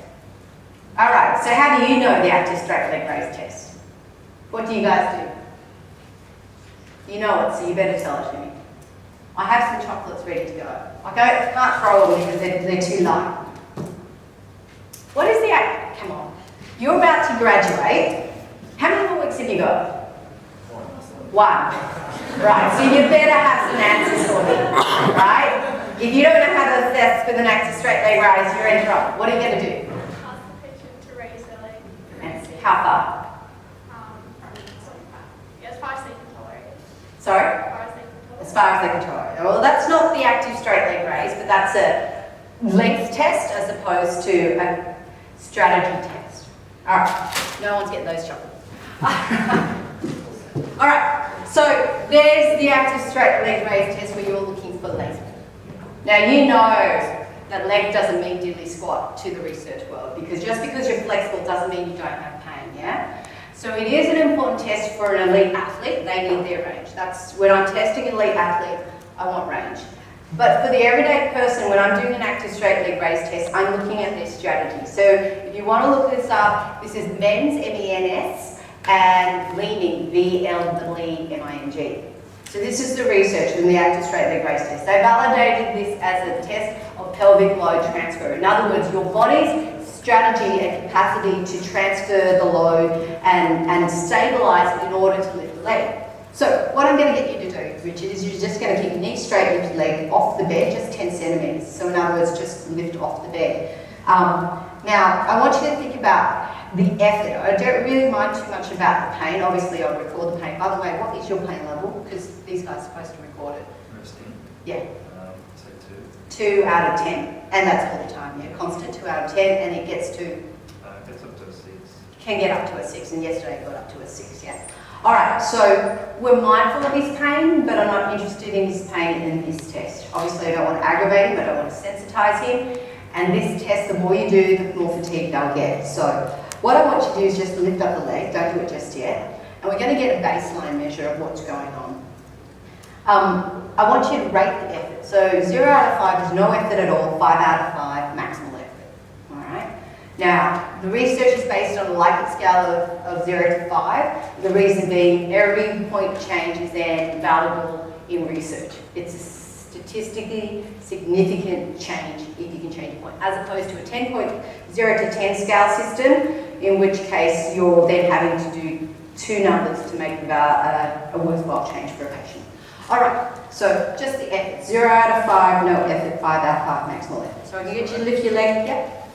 All right, so how do you know the active straight leg raise test? What do you guys do? You know it, so you better tell it to me. I have some chocolates ready to go. I can't throw them because they're too light. What is the act? Come on. You're about to graduate. How many more weeks have you got? One. Right, so you better have some answers for me, right? If you don't know how to assess with an active straight leg raise, you're in trouble. What are you going to do? Ask the patient to raise their leg. And how far? As far as they can tolerate. Sorry? As far as they can tolerate. As far as they can tolerate. Well, that's not the active straight leg raise, but that's a length test as opposed to a strategy test. All right, no one's getting those chocolates. All right, so there's the active straight leg raise test where you're looking for length. Now you know that leg doesn't mean diddly squat to the research world, because just because you're flexible doesn't mean you don't have pain, yeah? So it is an important test for an elite athlete. They need their range. That's when I'm testing an elite athlete, I want range. But for the everyday person, when I'm doing an active straight leg raise test, I'm looking at their strategy. So if you want to look this up, this is MENS, M-E-N-S, and leaning, V-L-E-M-I-N-G. So this is the research in the active straight leg raise test. They validated this as a test of pelvic load transfer. In other words, your body's strategy and capacity to transfer the load and stabilize it in order to lift the leg. So what I'm going to get you to do, Richard, is you're just going to keep your knee straight, lift your leg off the bed, just 10 centimetres. So in other words, just lift off the bed. Now, I want you to think about the effort. I don't really mind too much about the pain. Obviously, I'll record the pain. By the way, what is your pain level? Because these guys are supposed to record it. Resting. Yeah. Say 2 out of 10. And that's all the time, yeah. Constant 2 out of 10, and it gets to? Gets up to a 6. Can get up to a 6, and yesterday it got up to a 6, yeah. All right, so we're mindful of his pain, but I'm not interested in his pain in this test. Obviously, I don't want to aggravate him, I don't want to sensitize him. And this test, the more you do, the more fatigue they'll get. So what I want you to do is just lift up the leg, don't do it just yet. And we're going to get a baseline measure of what's going on. I want you to rate the effort. So 0 out of 5 is no effort at all, 5 out of 5, maximal effort. All right? Now, the research is based on a Likert scale of 0 to 5. The reason being, every point change is then valuable in research. It's a statistically significant change if you can change a point, as opposed to a 0 to 10 scale system, in which case you're then having to do 2 numbers to make a worthwhile change for a patient. All right, so just the effort. 0 out of 5, no effort, 5 out of 5, maximal effort. So I can get you to lift your leg, yep.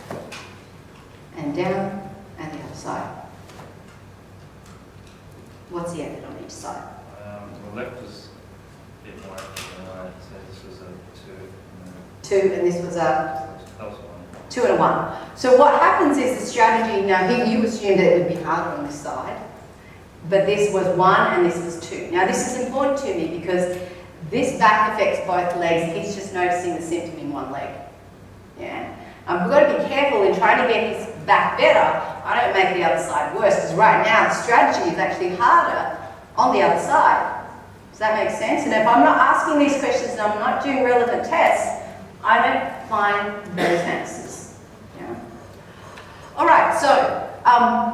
And down, and the other side. What's the effort on each side? The left was a bit more active than right, so this was a 2. 2, and this was a? That was 1. 2 and a 1. So what happens is the strategy, now here you assumed that it would be harder on this side, but this was 1 and this was 2. Now this is important to me because this back affects both legs. He's just noticing the symptom in one leg. Yeah. We've got to be careful in trying to get his back better. I don't make the other side worse, because right now the strategy is actually harder on the other side. Does that make sense? And if I'm not asking these questions and I'm not doing relevant tests, I don't find those answers. Yeah. All right, so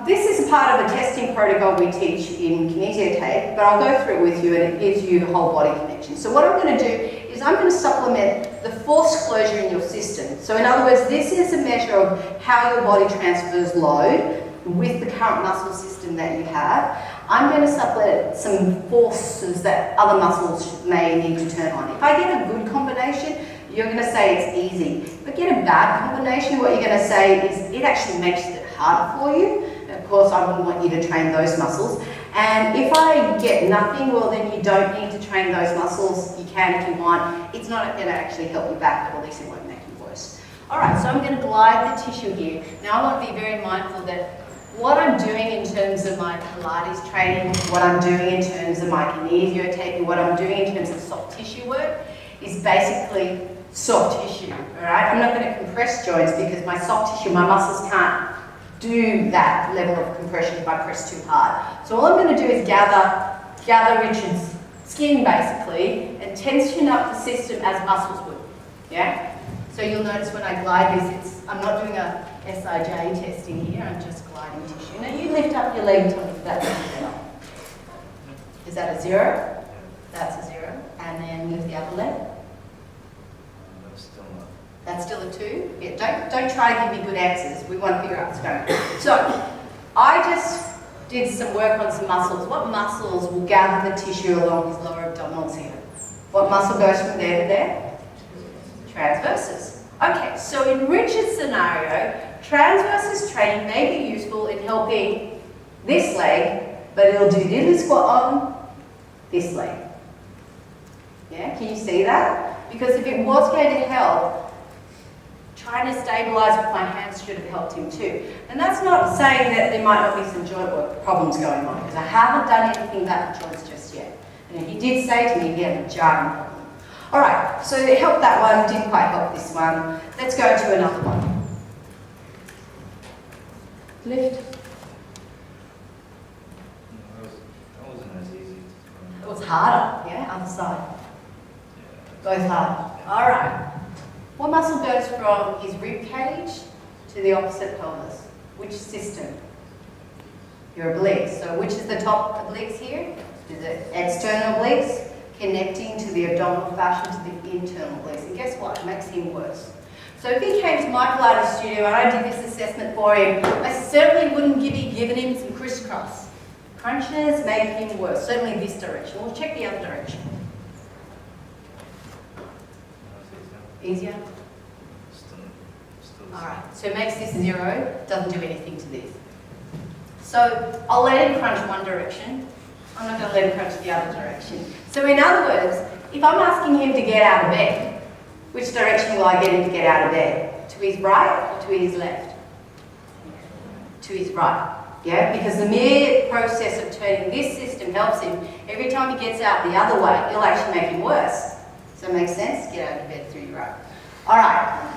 this is a part of a testing protocol we teach in Kinesio Tape, but I'll go through it with you and it gives you the whole body connection. So what I'm going to do is I'm going to supplement the force closure in your system. So in other words, this is a measure of how your body transfers load with the current muscle system that you have. I'm going to supplement some forces that other muscles may need to turn on. If I get a good combination, you're going to say it's easy. If I get a bad combination, what you're going to say is it actually makes it harder for you. Of course, I wouldn't want you to train those muscles. And if I get nothing, well, then you don't need to train those muscles. You can if you want. It's not going to actually help you back, but at least it won't make you worse. All right, so I'm going to glide the tissue here. Now, I want to be very mindful that what I'm doing in terms of my Pilates training, what I'm doing in terms of my Kinesio Taping, what I'm doing in terms of soft tissue work is basically soft tissue, all right? I'm not going to compress joints because my soft tissue, my muscles can't do that level of compression if I press too hard. So all I'm going to do is gather Richard's skin basically and tension up the system as muscles would, yeah? So you'll notice when I glide this, I'm not doing a SIJ testing here, I'm just gliding tissue. Now you lift up your leg and tell me if that's better. Is that a 0? That's a 0. And then lift the other leg. That's still not. That's still a 2? Yeah, don't try to give me good answers. We want to figure out what's going on. So I just did some work on some muscles. What muscles will gather the tissue along his lower abdominals here? What muscle goes from there to there? transverses. Okay, so in Richard's scenario, transverses training may be useful in helping this leg, but it'll do diddly squat on this leg. Yeah, can you see that? Because if it was going to help, trying to stabilise with my hands should have helped him too. And that's not saying that there might not be some joint work problems going on, because I haven't done anything about the joints just yet. And he did say to me he had a jarring problem. All right, so it helped that one, didn't quite help this one. Let's go to another one. Lift. That wasn't as easy. It was harder, yeah, other side. Both hard. All right. What muscle goes from his rib cage to the opposite pelvis? Which system? Your obliques. So which is the top obliques here? Is it external obliques connecting to the abdominal fascia to the internal obliques? And guess what? It makes him worse. So if he came to my Pilates studio and I did this assessment for him, I certainly wouldn't be giving him some crisscross. Crunches make him worse, certainly this direction. We'll check the other direction. Easier? Still Alright, so it makes this 0, doesn't do anything to this. So I'll let him crunch one direction. I'm not going to let him crunch the other direction. So in other words, if I'm asking him to get out of bed, which direction will I get him to get out of bed? To his right or to his left? To his right. Yeah, because the mere process of turning this system helps him. Every time he gets out the other way, it'll actually make him worse. Does that make sense? Get out of bed through your right. All right.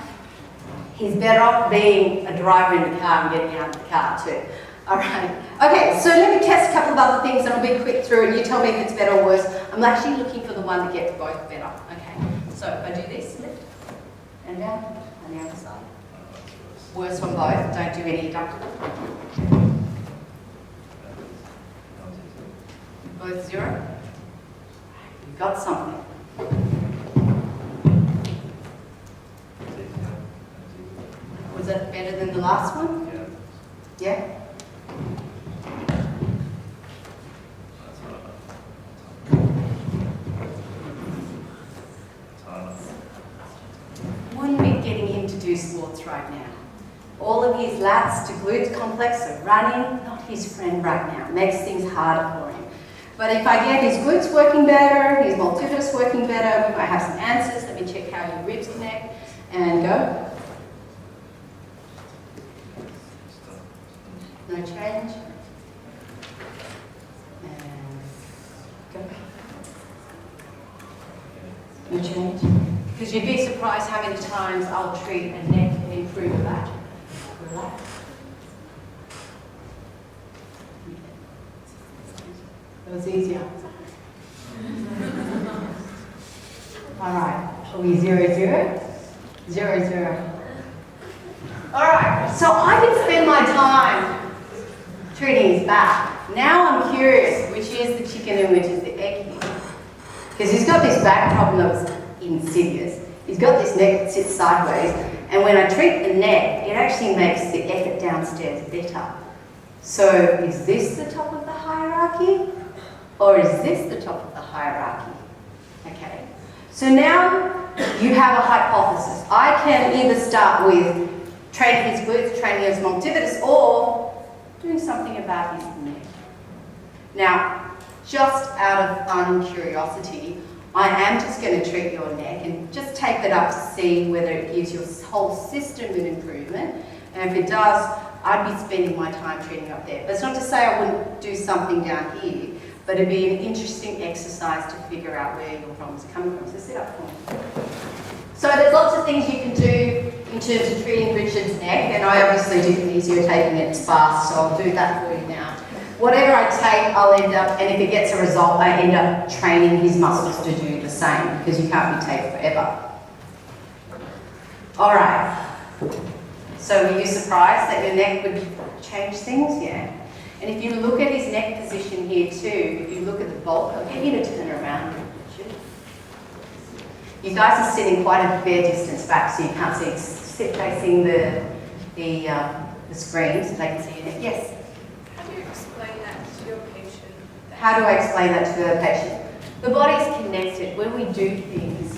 He's better off being a driver in the car and getting out of the car too. All right. Okay, so let me test a couple of other things and I'll be quick through it. You tell me if it's better or worse. I'm actually looking for the one that gets both better. Okay. So if I do this, lift and down on the other side. Worse on both. Don't do any adductor. Both 0. You've got something. Was that better than the last one? Yeah? Wouldn't be getting him to do squats right now. All of his lats to glutes complex are running, not his friend right now. It makes things harder for him. But if I get his glutes working better, his multifidus working better, we might have some answers. Let me check how your ribs connect and go. No change. And go. No change. Because you'd be surprised how many times I'll treat a neck and improve that. Relax. It was easier. All right. Are we 0, 0? 0, 0. All right. So I can spend my time treating his back. Now I'm curious, which is the chicken and which is the egg here. Because he's got this back problem that was insidious. He's got this neck that sits sideways, and when I treat the neck, it actually makes the effort downstairs better. So is this the top of the hierarchy? Or is this the top of the hierarchy? Okay. So now you have a hypothesis. I can either start with training his glutes, training his multifidus, or doing something about his neck. Now, just out of fun curiosity, I am just going to treat your neck and just tape it up to see whether it gives your whole system an improvement. And if it does, I'd be spending my time treating up there. But it's not to say I wouldn't do something down here, but it'd be an interesting exercise to figure out where your problems are coming from. So sit up for me. So there's lots of things you can do in terms of treating Richard's neck, and I obviously do Kinesio Taping, it's fast, so I'll do that for you now. Whatever I tape, I'll end up, and if it gets a result, I end up training his muscles to do the same, because you can't be taped forever. All right. So were you surprised that your neck would change things? Yeah. And if you look at his neck position here too, if you look at the bulk, I'll get you to turn around. You guys are sitting quite a fair distance back, so you can't see. Sit facing the screen so they can see your neck. Yes? How do you explain that to your patient? How do I explain that to the patient? The body's connected. When we do things,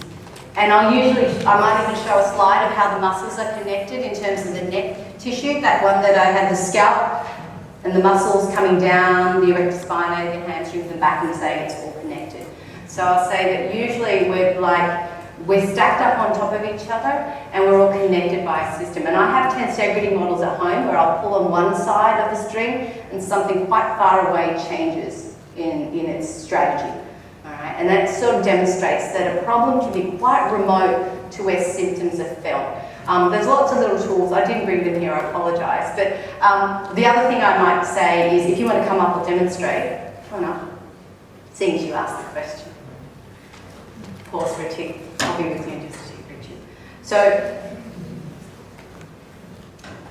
And I might even show a slide of how the muscles are connected in terms of the neck tissue, that one that I had the scalp and the muscles coming down, the erector spinae, the hamstrings and back, and saying it's all connected. So I'll say that usually we're stacked up on top of each other and we're all connected by a system. And I have tensegrity models at home where I'll pull on one side of the string and something quite far away changes in its strategy. All right? And that sort of demonstrates that a problem can be quite remote to where symptoms are felt. There's lots of little tools. I didn't bring them here, I apologise. But the other thing I might say is if you want to come up or demonstrate, come on up, seeing as you asked the question. Pause for a tick. I'll be with you in just a tick, Richard. So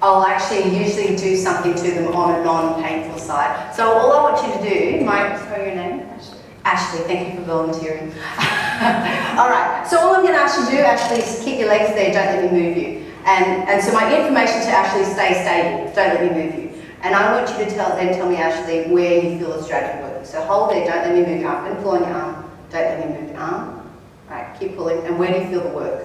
I'll actually usually do something to them on a non-painful side. So all I want you to do, sorry, your name? Ashley, thank you for volunteering. All right, so all I'm going to ask you to do, Ashley, is keep your legs there, don't let me move you. And so my information to Ashley is stay stable, don't let me move you. And I want you to tell me, Ashley, where you feel the strategy working. So hold there, don't let me move your arm, and pull on your arm, don't let me move your arm. All right, keep pulling, and where do you feel the work?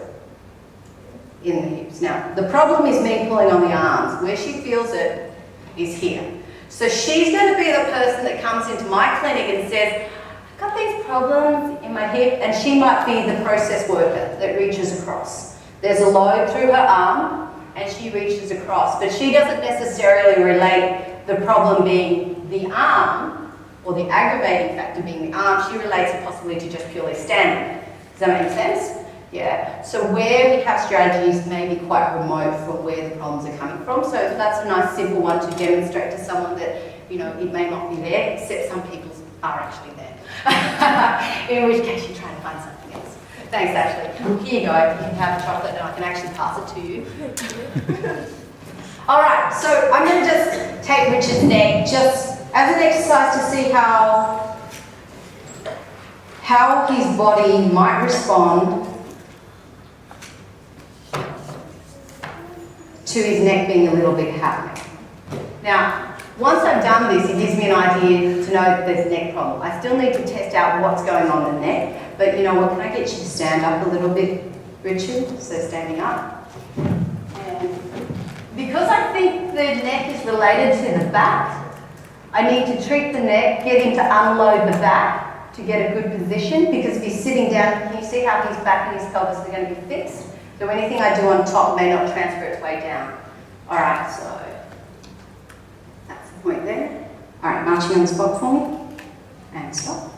In the hips. Now, the problem is me pulling on the arms. Where she feels it is here. So she's going to be the person that comes into my clinic and says, I've got these problems in my hip, and she might be the process worker that reaches across. There's a load through her arm, and she reaches across, but she doesn't necessarily relate the problem being the arm, or the aggravating factor being the arm. She relates it possibly to just purely standing. Does that make sense? Yeah. So where we have strategies may be quite remote from where the problems are coming from. So that's a nice simple one to demonstrate to someone that, you know, it may not be there, except some people are actually there. In which case you try to find something else. Thanks, Ashley. Here you go. You can have chocolate and I can actually pass it to you. All right, so I'm going to just take Richard's neck just as an exercise to see how his body might respond to his neck being a little bit happening. Now, once I've done this, it gives me an idea to know that there's a neck problem. I still need to test out what's going on in the neck, but you know what, can I get you to stand up a little bit, Richard? So standing up. And because I think the neck is related to the back, I need to treat the neck, get him to unload the back to get a good position, because if he's sitting down, can you see how his back and his pelvis are going to be fixed? So anything I do on top may not transfer its way down. All right, so that's the point there. All right, marching on the spot for me. And stop.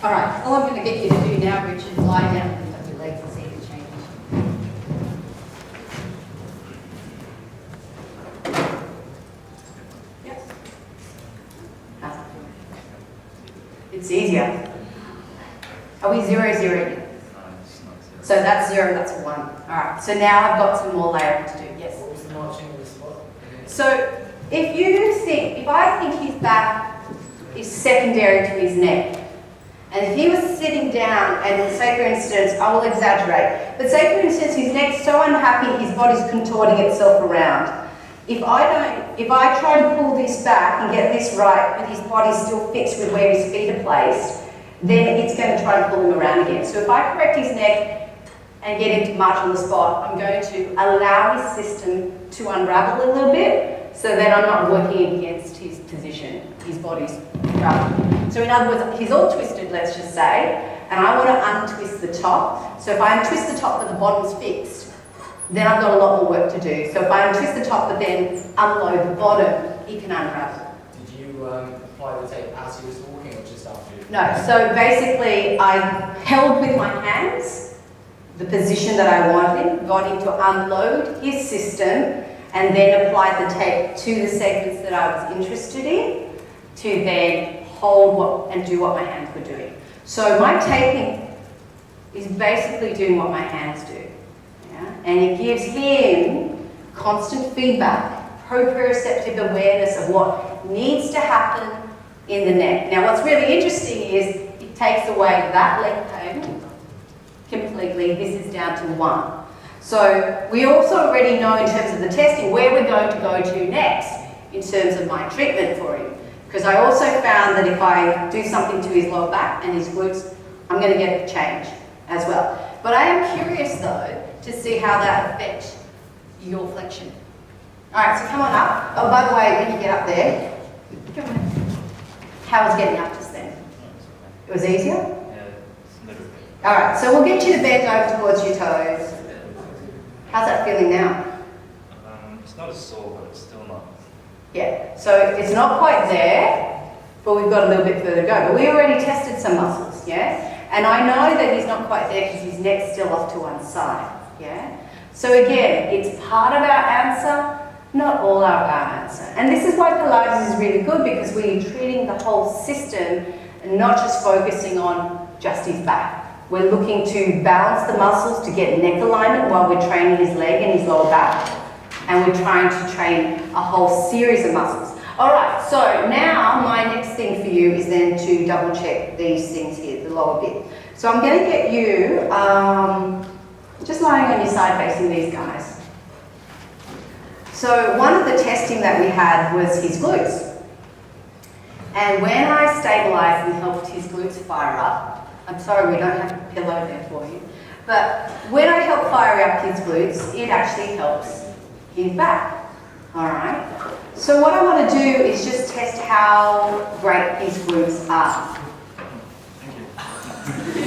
All right, all I'm going to get you to do now, Richard, is lie down and lift up your legs and see if it changes. Yes. How's it feeling? It's easier. Are we 0, 0 yet? No, it's not zero. So that's 0, that's 1. All right, so now I've got some more layering to do. Yes? What was the marching on the spot? So if I think his back is secondary to his neck, and if he was sitting down, and say for instance, I will exaggerate, but say for instance his neck's so unhappy his body's contorting itself around. If I try to pull this back and get this right, but his body's still fixed with where his feet are placed, then it's going to try to pull him around again. So if I correct his neck and get him to march on the spot, I'm going to allow his system to unravel a little bit, so that I'm not working against his position. His body's unraveling. So in other words, he's all twisted, let's just say, and I want to untwist the top. So if I untwist the top but the bottom's fixed, then I've got a lot more work to do. So if I untwist the top but then unload the bottom, he can unravel. Did you apply the tape as he was walking or just after you? No, so basically I held with my hands the position that I wanted, got him to unload his system, and then applied the tape to the segments that I was interested in, to then hold and do what my hands were doing. So my taping is basically doing what my hands do. Yeah? And it gives him constant feedback, proprioceptive awareness of what needs to happen in the neck. Now what's really interesting is it takes away that leg pain basically this is down to 1. So we also already know in terms of the testing where we're going to go to next in terms of my treatment for him. Because I also found that if I do something to his lower back and his glutes, I'm going to get a change as well. But I am curious though to see how that affects your flexion. All right, so come on up. Oh, by the way, when you get up there, come on. How was getting up just then? It was easier? Yeah, it's a little bit. All right, so we'll get you to bend over towards your toes. How's that feeling now? It's not as sore, but it's still not. Yeah, so it's not quite there, but we've got a little bit further to go. But we already tested some muscles, yeah? And I know that he's not quite there because his neck's still off to one side, yeah? So again, it's part of our answer, not all our answer. And this is why Pilates is really good, because we're treating the whole system and not just focusing on just his back. We're looking to balance the muscles to get neck alignment while we're training his leg and his lower back. And we're trying to train a whole series of muscles. All right, so now my next thing for you is then to double check these things here, the lower bit. So I'm going to get you just lying on your side facing these guys. So one of the testing that we had was his glutes. And when I stabilized and helped his glutes fire up, I'm sorry we don't have a pillow there for you, but when I help fire up his glutes, it actually helps his back. All right. So what I want to do is just test how great his glutes are.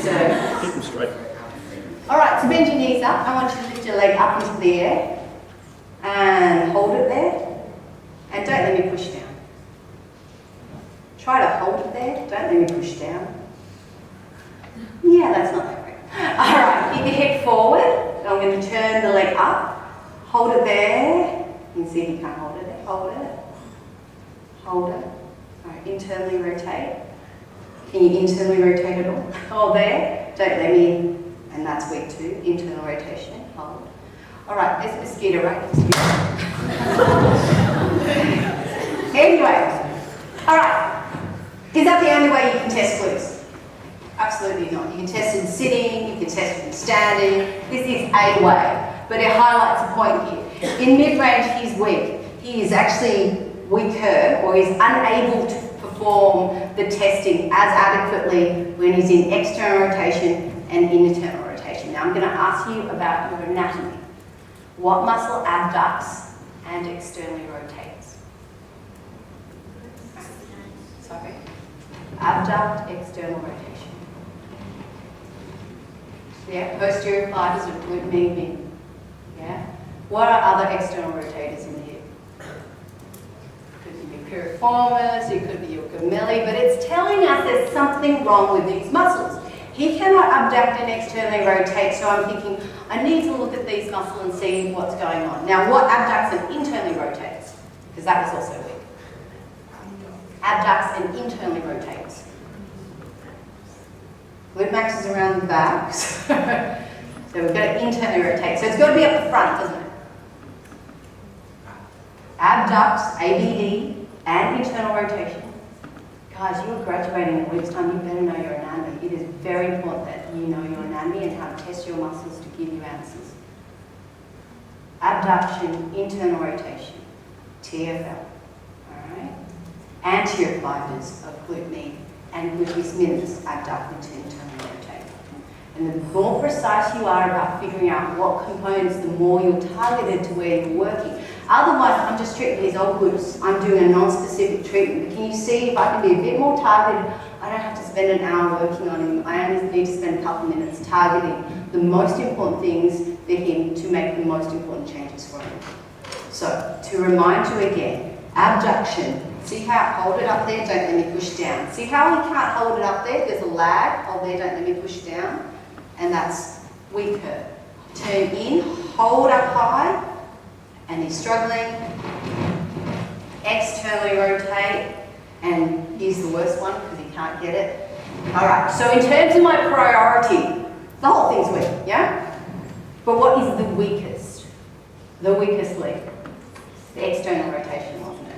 So, Keep them straight. all right, so bend your knees up. I want you to lift your leg up into the air and hold it there. And don't let me push down. Try to hold it there. Don't let me push down. Yeah, that's not that great. All right, keep your head forward. I'm going to turn the leg up. Hold it there. You can see if you can't hold it there. Hold it. Hold it. All right, internally rotate. Can you internally rotate it all? Hold there. Don't let me, and that's weak too. Internal rotation. Hold. All right, there's a mosquito right next to you. Anyway, all right. Is that the only way you can test glutes? Absolutely not. You can test it sitting, you can test it standing. This is a way. But it highlights a point here. In mid-range, he's weak. He is actually weaker, or he's unable to perform the testing as adequately when he's in external rotation and internal rotation. Now I'm going to ask you about your anatomy. What muscle abducts and externally rotates? Sorry? Abduct, external rotation. Yeah, posterior fibers of glute median. Yeah. What are other external rotators in the hip? Could be your piriformis, it could be your gemelli, but it's telling us there's something wrong with these muscles. He cannot abduct and externally rotate, so I'm thinking I need to look at these muscles and see what's going on. Now, what abducts and internally rotates? Because that was also weak. Abducts and internally rotates. Glute max is around the back. So we've got to internally rotate. So it's got to be up the front, doesn't it? Abducts, ABD, and internal rotation. Guys, you are graduating at week's time. You better know your anatomy. It is very important that you know your anatomy and how to test your muscles to give you answers. Abduction, internal rotation, TFL. All right? Anterior fibers of glute med and gluteus minimus abduct into internally rotate. And the more precise you are about figuring out what components, the more you're targeted to where you're working. Otherwise, I'm just treating these old glutes. I'm doing a non-specific treatment. But can you see if I can be a bit more targeted? I don't have to spend an hour working on him. I only need to spend a couple of minutes targeting the most important things for him to make the most important changes for him. So, to remind you again, abduction. See how, hold it up there, don't let me push down. See how he can't hold it up there? There's a lag. Hold there, don't let me push down. And that's weaker. Turn in, hold up high, and he's struggling. Externally rotate, and here's the worst one because he can't get it. All right, so in terms of my priority, the whole thing's weak, yeah? But what is the weakest? The weakest leg? The external rotation, wasn't it?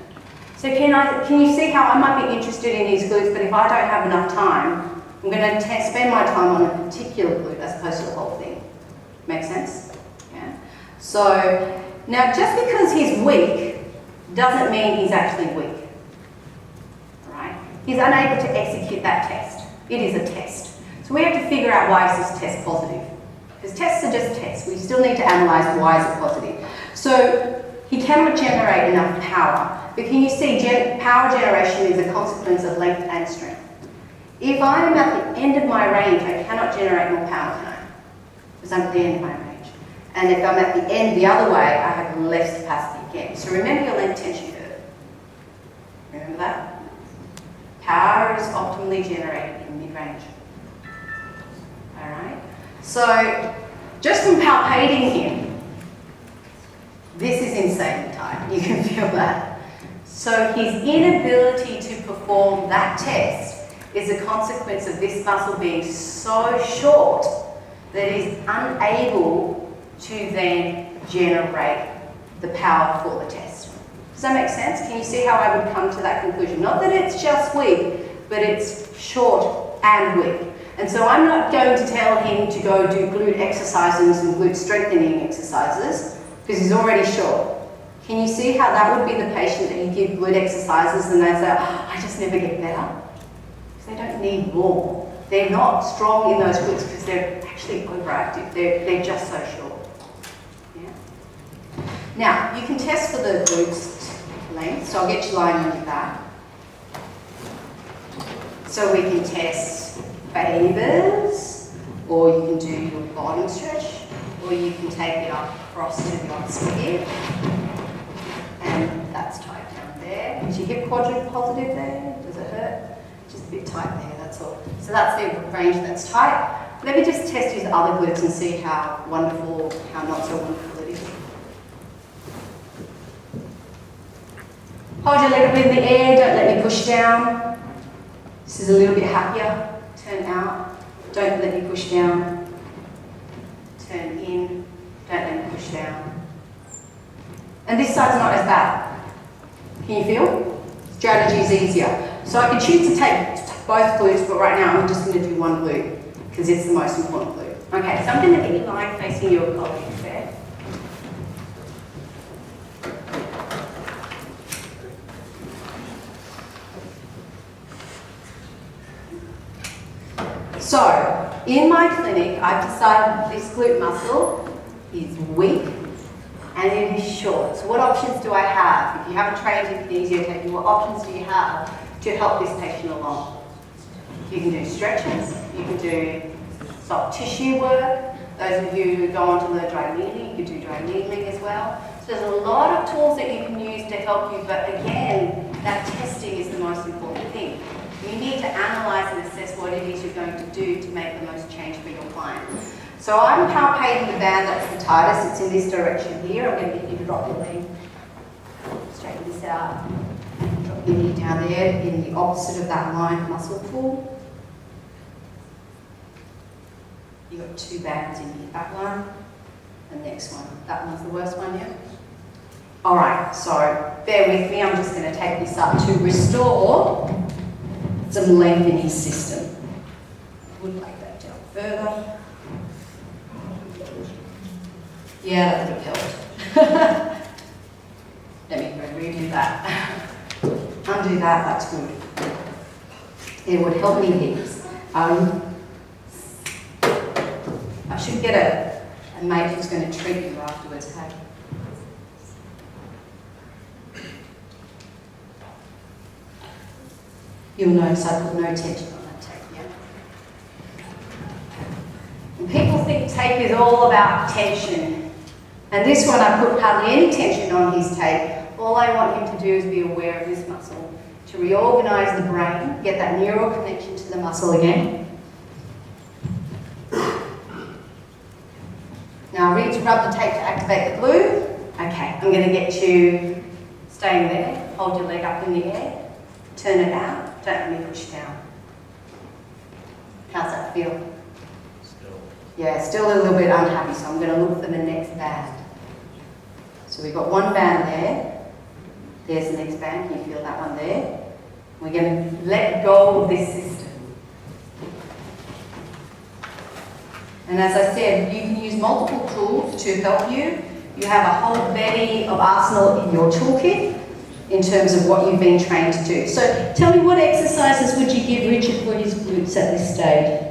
So can you see how I might be interested in his glutes, but if I don't have enough time, I'm going to spend my time on a particular glute as opposed to the whole thing. Make sense? Yeah. So now, just because he's weak doesn't mean he's actually weak. All right? He's unable to execute that test. It is a test. So we have to figure out why is this test positive. Because tests are just tests. We still need to analyse why is it positive. So he cannot generate enough power. But can you see, power generation is a consequence of length and strength. If I am at the end of my range, I cannot generate more power, can I? Because I'm at the end of my range. And if I'm at the end the other way, I have less capacity again. So remember your length tension curve. Remember that? Power is optimally generated in mid-range. All right? So just from palpating him, this is insanely tight. You can feel that. So his inability to perform that test is a consequence of this muscle being so short that he's unable to then generate the power for the test. Does that make sense? Can you see how I would come to that conclusion? Not that it's just weak, but it's short and weak. And so I'm not going to tell him to go do glute exercises and glute strengthening exercises because he's already short. Can you see how that would be the patient that you give glute exercises and they say, oh, I just never get better? Because they don't need more. They're not strong in those glutes because they're actually overactive. They're just so short. Yeah? Now, you can test for the glutes length, so I'll get you lying on your back. So we can test favours, or you can do your bottom stretch, or you can take it up across to the opposite hip. And that's tight down there. Is your hip quadrant positive there? Does it hurt? Just a bit tight there, that's all. So that's the range that's tight. Let me just test his other glutes and see how wonderful, how not so wonderful it is. Hold your leg up in the air, don't let me push down. This is a little bit happier. Turn out, don't let me push down. Turn in, don't let me push down. And this side's not as bad. Can you feel? Strategy is easier. So I could choose to take both glutes, but right now I'm just going to do one glute because it's the most important glute. Okay, so I'm going to get you lying facing your colleagues there. So, in my clinic, I've decided this glute muscle is weak and it is short. So what options do I have? If you haven't trained in kinesio taping, what options do you have to help this patient along? You can do stretches, you can do soft tissue work. Those of you who go on to learn dry needling, you can do dry needling as well. So there's a lot of tools that you can use to help you, but again, that testing is the most important thing. You need to analyse and assess what it is you're going to do to make the most change for your client. So I'm palpating the band that's the tightest. It's in this direction here. I'm going to get you to drop your leg, straighten this out, drop your knee down there in the opposite of that line muscle pull. You've got two bands in here, that one and the next one. That one's the worst one, yeah? All right, so bear with me. I'm just going to take this up to restore some length in his system. I would like that down further. Yeah, that would have helped. Let me go redo that. Undo that, that's good. It would help me heaps. I should get a mate who's going to treat you afterwards, hey? You'll notice I put no tension on that tape, yeah? And people think tape is all about tension. And this one I put hardly any tension on his tape. All I want him to do is be aware of this muscle, to reorganise the brain, get that neural connection to the muscle again. Now reach, rub the tape to activate the glue. Okay, I'm going to get you staying there. Hold your leg up in the air. Turn it out. Don't let me push down. How's that feel? Still. Yeah, still a little bit unhappy, so I'm going to look for the next band. So we've got one band there. There's the next band. Can you feel that one there? We're going to let go of this system. And as I said, you can use multiple tools to help you. You have a whole bevy of arsenal in your toolkit in terms of what you've been trained to do. So tell me, what exercises would you give Richard for his glutes at this stage?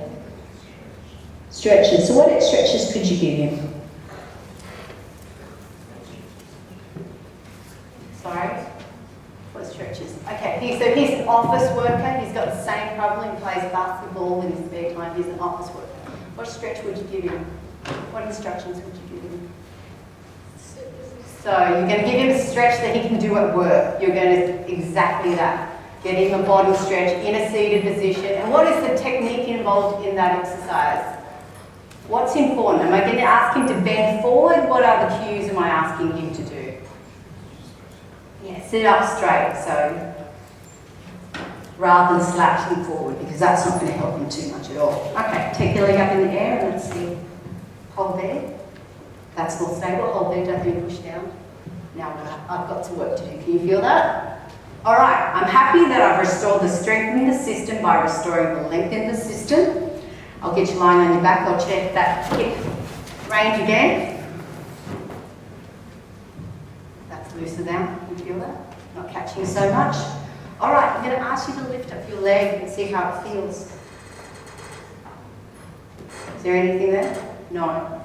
Stretches. So what stretches could you give him? Sorry? What stretches? Okay, so he's an office worker. He's got the same problem. He plays basketball in his spare time. He's an office worker. What stretch would you give him? What instructions would you give him? So you're going to give him a stretch that he can do at work. You're going to exactly that. Get him a body stretch in a seated position. And what is the technique involved in that exercise? What's important? Am I going to ask him to bend forward? What other cues am I asking him to do? Yeah, sit up straight. So rather than slouching forward, because that's not going to help him too much at all. Okay, take your leg up in the air and let's see. Hold there. That's more stable. Hold there, don't be pushed down. Now I've got some work to do. Can you feel that? All right, I'm happy that I've restored the strength in the system by restoring the length in the system. I'll get you lying on your back. I'll check that hip range again. That's looser now. Can you feel that? Not catching so much. All right, I'm going to ask you to lift up your leg and see how it feels. Is there anything there? No.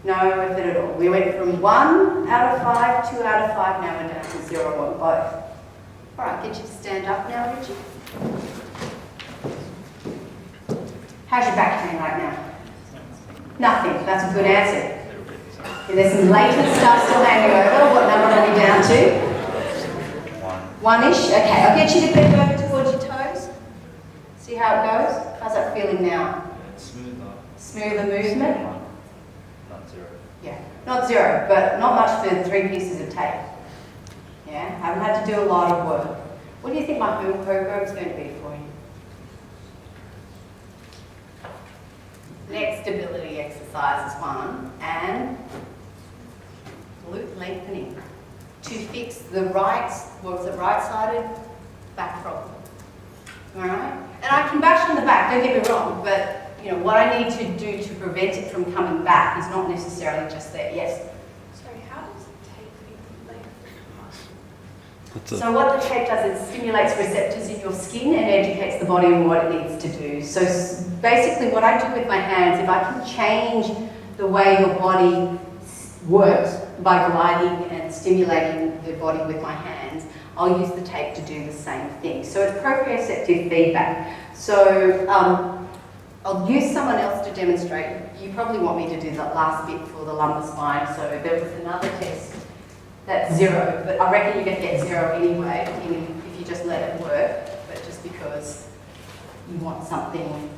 No effort at all. We went from 1 out of 5, 2 out of 5, now we're down to 0 on both. All right, get you to stand up now, Richard. How's your back pain right now? Nothing. That's a good answer. There's some latent stuff still hanging over. What number are we down to? 1-ish? Okay, I'll get you to bend over towards your toes. See how it goes? How's that feeling now? Smoother. Smoother movement? Not 0. Yeah, not 0, but not much for 3 pieces of tape. Yeah, haven't had to do a lot of work. What do you think my home program is going to be for you? Neck stability exercise is one, and glute lengthening to fix the right-sided back problem. All right? And I can bash on the back, don't get me wrong, but you know what I need to do to prevent it from coming back is not necessarily just there. Yes? Sorry, how does taping So what the tape does, it stimulates receptors in your skin and educates the body on what it needs to do. So basically what I do with my hands, if I can change the way your body works by gliding and stimulating the body with my hands, I'll use the tape to do the same thing. So it's proprioceptive feedback. So I'll use someone else to demonstrate. You probably want me to do that last bit for the lumbar spine. So there was another test that's 0, but I reckon you're going to get 0 anyway if you just let it work, but just because you want something.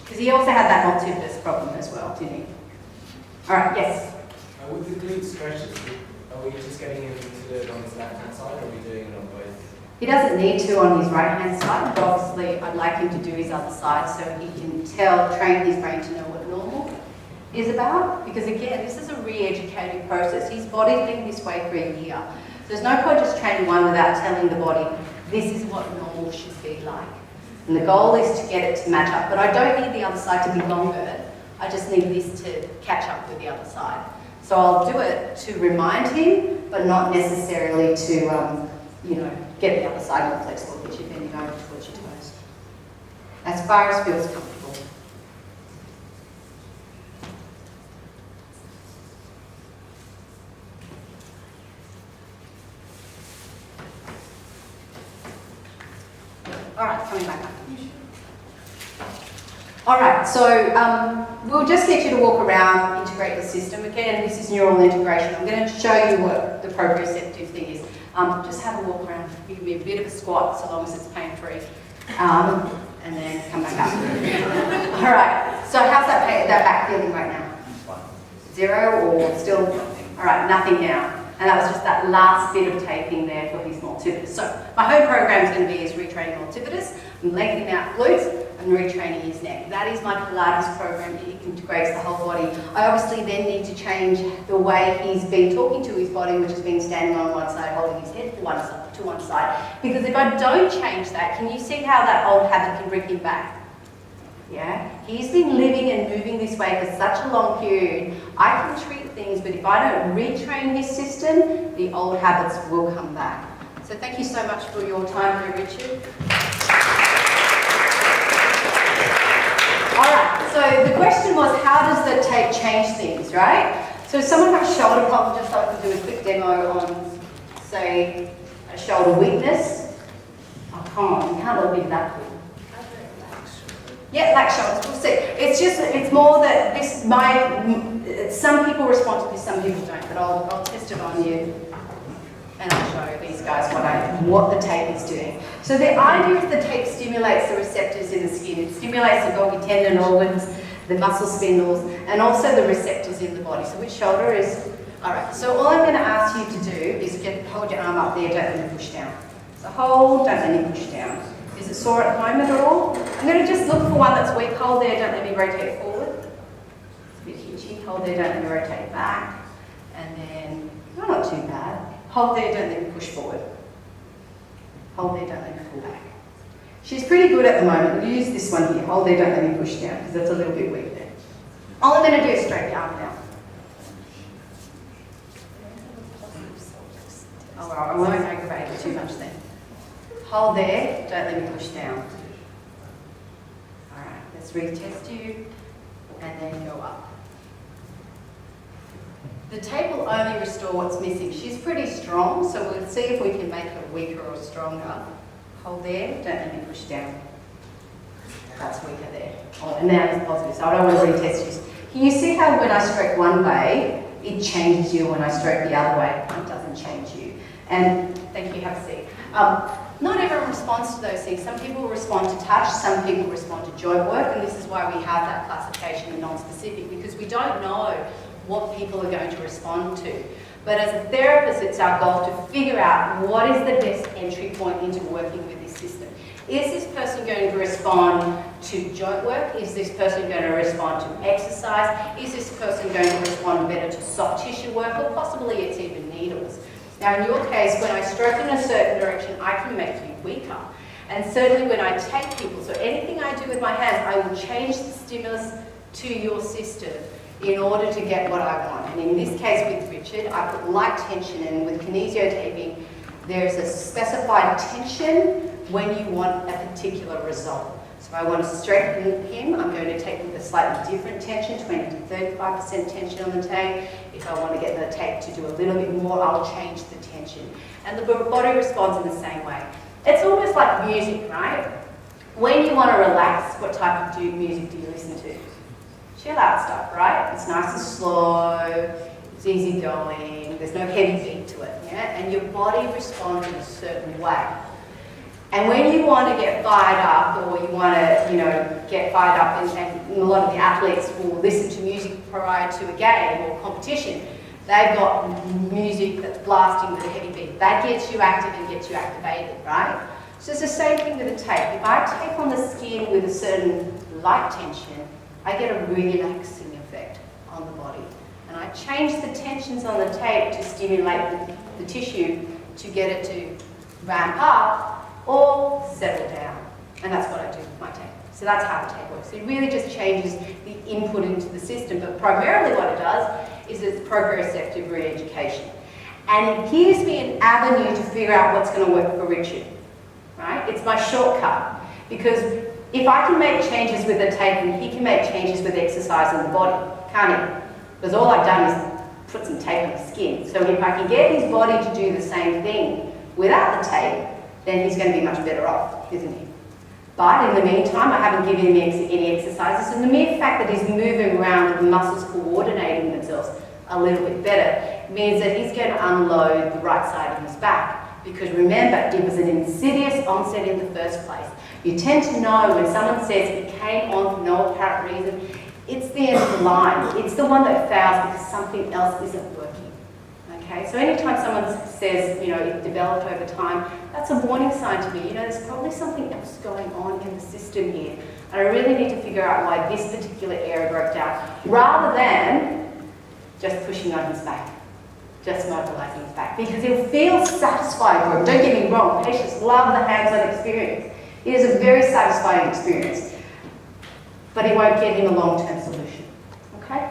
Because he also had that multifidus problem as well, didn't he? All right, yes? With the glute stretches, are we just getting him to do it on his left-hand side, or are we doing it on both? He doesn't need to on his right-hand side, but obviously I'd like him to do his other side so he can train his brain to know what normal is about. Because again, this is a re-educating process. His body's been this way for a year. So there's no point just training one without telling the body, this is what normal should be like. And the goal is to get it to match up. But I don't need the other side to be longer. I just need this to catch up with the other side. So I'll do it to remind him, but not necessarily to, get the other side more flexible, which you're bending over towards your toes. As far as feels comfortable. All right, coming back up. All right, so we'll just get you to walk around, integrate the system. Again, this is neural integration. I'm going to show you what the proprioceptive thing is. Just have a walk around. You can be a bit of a squat so long as it's pain-free. And then come back up. All right, so how's that back feeling right now? 0 or still? All right, nothing now. And that was just that last bit of taping there for his multifidus. So my home program is going to be is retraining multifidus, and lengthening out glutes, and retraining his neck. That is my Pilates program. It integrates the whole body. I obviously then need to change the way he's been talking to his body, which has been standing on one side, holding his head to one side. Because if I don't change that, can you see how that old habit can bring him back? Yeah, he's been living and moving this way for such a long period. I can treat things, but if I don't retrain his system, the old habits will come back. So thank you so much for your time here, Richard. All right, so the question was, how does the tape change things, right? So if someone has shoulder problem, just like to do a quick demo on, say, a shoulder weakness. Oh, come on, you can't all be that quick. Yeah, lax shoulders, we'll see. It's more that some people respond to this, some people don't, but I'll test it on you. And I'll show these guys what the tape is doing. So the idea is the tape stimulates the receptors in the skin. It stimulates the Golgi tendon organs, the muscle spindles, and also the receptors in the body. So which shoulder is... All right, so all I'm going to ask you to do is hold your arm up there, don't let me push down. So hold, don't let me push down. Is it sore at home at all? I'm going to just look for one that's weak. Hold there, don't let me rotate forward. It's a bit hitchy. Hold there, don't let me rotate back. And then, oh, not too bad. Hold there, don't let me push forward. Hold there, don't let me pull back. She's pretty good at the moment. We'll use this one here. Hold there, don't let me push down, because that's a little bit weak there. All I'm going to do is straight the arm down. Oh, well, I won't aggravate it too much then. Hold there, don't let me push down. All right, let's retest you, and then go up. The tape will only restore what's missing. She's pretty strong, so we'll see if we can make her weaker or stronger. Hold there, don't let me push down. That's weaker there. Oh, and now it's positive, so I don't want to retest you. Can you see how when I stroke one way, it changes you, when I stroke the other way, it doesn't change you? And thank you, have a seat. Not everyone responds to those things. Some people respond to touch, some people respond to joint work, and this is why we have that classification in non-specific, because we don't know what people are going to respond to. But as a therapist, it's our goal to figure out what is the best entry point into working with this system. Is this person going to respond to joint work? Is this person going to respond to exercise? Is this person going to respond better to soft tissue work, or possibly it's even needles? Now in your case, when I stroke in a certain direction, I can make you weaker. And certainly when I take people, so anything I do with my hands, I will change the stimulus to your system in order to get what I want. And in this case with Richard, I put light tension in. With Kinesio Taping, there's a specified tension when you want a particular result. So if I want to strengthen him, I'm going to take with a slightly different tension, 20 to 35% tension on the tape. If I want to get the tape to do a little bit more, I'll change the tension. And the body responds in the same way. It's almost like music, right? When you want to relax, what type of music do you listen to? Chill out stuff, right? It's nice and slow, it's easy going, there's no heavy beat to it, yeah? And your body responds in a certain way. And when you want to get fired up, or you want to, get fired up, and a lot of the athletes will listen to music prior to a game or competition, they've got music that's blasting with a heavy beat. That gets you active and gets you activated, right? So it's the same thing with a tape. If I tape on the skin with a certain light tension, I get a relaxing effect on the body. And I change the tensions on the tape to stimulate the tissue to get it to ramp up or settle down. And that's what I do with my tape. So that's how the tape works. It really just changes the input into the system, but primarily what it does is it's proprioceptive re-education. And it gives me an avenue to figure out what's going to work for Richard, right? It's my shortcut, because if I can make changes with the tape, and he can make changes with exercise in the body, can't he? Because all I've done is put some tape on his skin. So if I can get his body to do the same thing without the tape, then he's going to be much better off, isn't he? But in the meantime, I haven't given him any exercises, and the mere fact that he's moving around and the muscles coordinating themselves a little bit better means that he's going to unload the right side of his back. Because remember, it was an insidious onset in the first place. You tend to know when someone says it came on for no apparent reason, it's the end of the line. It's the one that fails because something else isn't working. Okay, so anytime someone says, it developed over time, that's a warning sign to me. There's probably something else going on in the system here. And I really need to figure out why this particular area broke down, rather than just pushing on his back, just mobilizing his back, because it feels satisfying for him. Don't get me wrong, patients love the hands-on experience. It is a very satisfying experience. but it won't get him a long-term solution. Okay?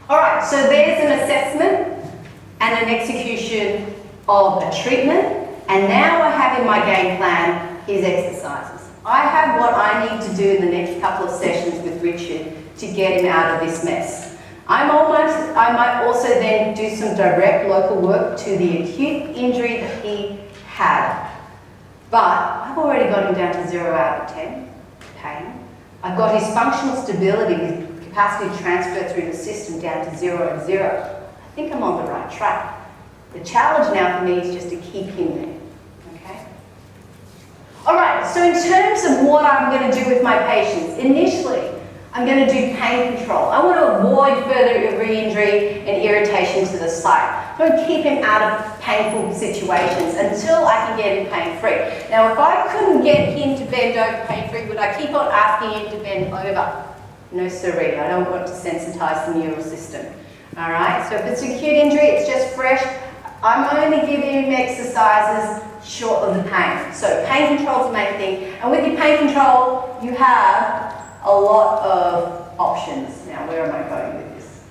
All right, so there's an assessment and an execution of a treatment, and now I have in my game plan is exercises. I have what I need to do in the next couple of sessions with Richard to get him out of this mess. I might also then do some direct local work to the acute injury that he had. But I've already got him down to 0 out of 10 pain. I've got his functional stability with capacity to transfer through the system down to 0 and 0. I think I'm on the right track. The challenge now for me is just to keep him there. Okay? All right, so in terms of what I'm going to do with my patients, initially, I'm going to do pain control. I want to avoid further re-injury and irritation to the site. I'm going to keep him out of painful situations until I can get him pain-free. Now, if I couldn't get him to bend over pain-free, would I keep on asking him to bend over? No, sirree. I don't want to sensitize the neural system. All right, so if it's acute injury, it's just fresh. I'm only giving him exercises short of the pain. So pain control is the main thing. And with your pain control, you have a lot of options. Now, where am I going with this?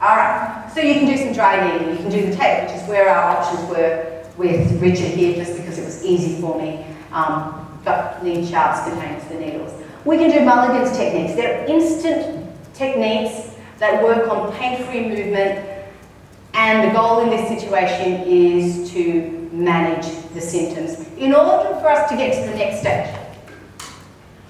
All right, so you can do some dry needling. You can do the tape, which is where our options were with Richard here, just because it was easy for me. Got lead sharps contained the needles. We can do Mulligan's techniques. They're instant techniques that work on pain-free movement, and the goal in this situation is to manage the symptoms in order for us to get to the next stage.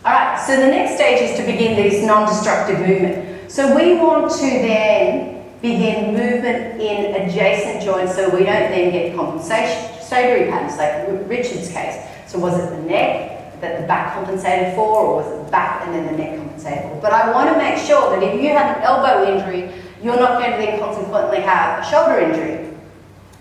All right, so the next stage is to begin this non-destructive movement. So we want to then begin movement in adjacent joints so we don't then get compensatory patterns like Richard's case. So was it the neck that the back compensated for, or was it the back and then the neck compensated for? But I want to make sure that if you have an elbow injury, you're not going to then consequently have a shoulder injury.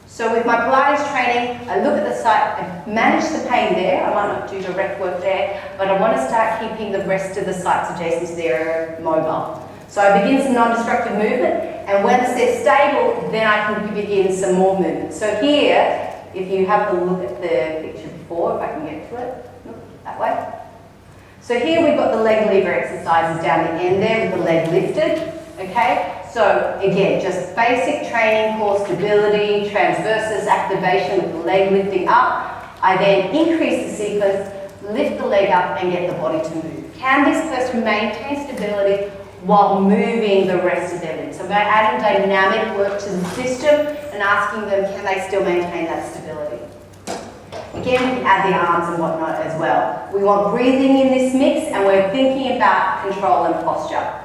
So with my Pilates training, I look at the site, I manage the pain there. I might not do direct work there, but I want to start keeping the rest of the sites adjacent to the area mobile. So I begin some non-destructive movement, and once they're stable, then I can begin some more movement. So here, if you have a look at the picture before, if I can get to it, look that way. So here we've got the leg lever exercises down the end there with the leg lifted, okay? So again, just basic training, core stability, transversus activation with the leg lifting up. I then increase the sequence, lift the leg up and get the body to move. Can this person maintain stability while moving the rest of their limbs? So I'm adding dynamic work to the system and asking them, can they still maintain that stability? Again, we can add the arms and whatnot as well. We want breathing in this mix, and we're thinking about control and posture.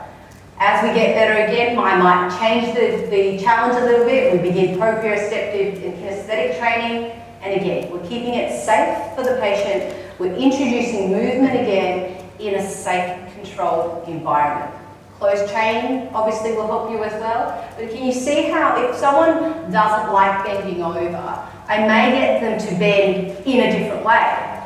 As we get better again, I might change the challenge a little bit. We begin proprioceptive and kinesthetic training. And again, we're keeping it safe for the patient. We're introducing movement again in a safe, controlled environment. Closed training obviously will help you as well. But can you see how if someone doesn't like bending over, I may get them to bend in a different way.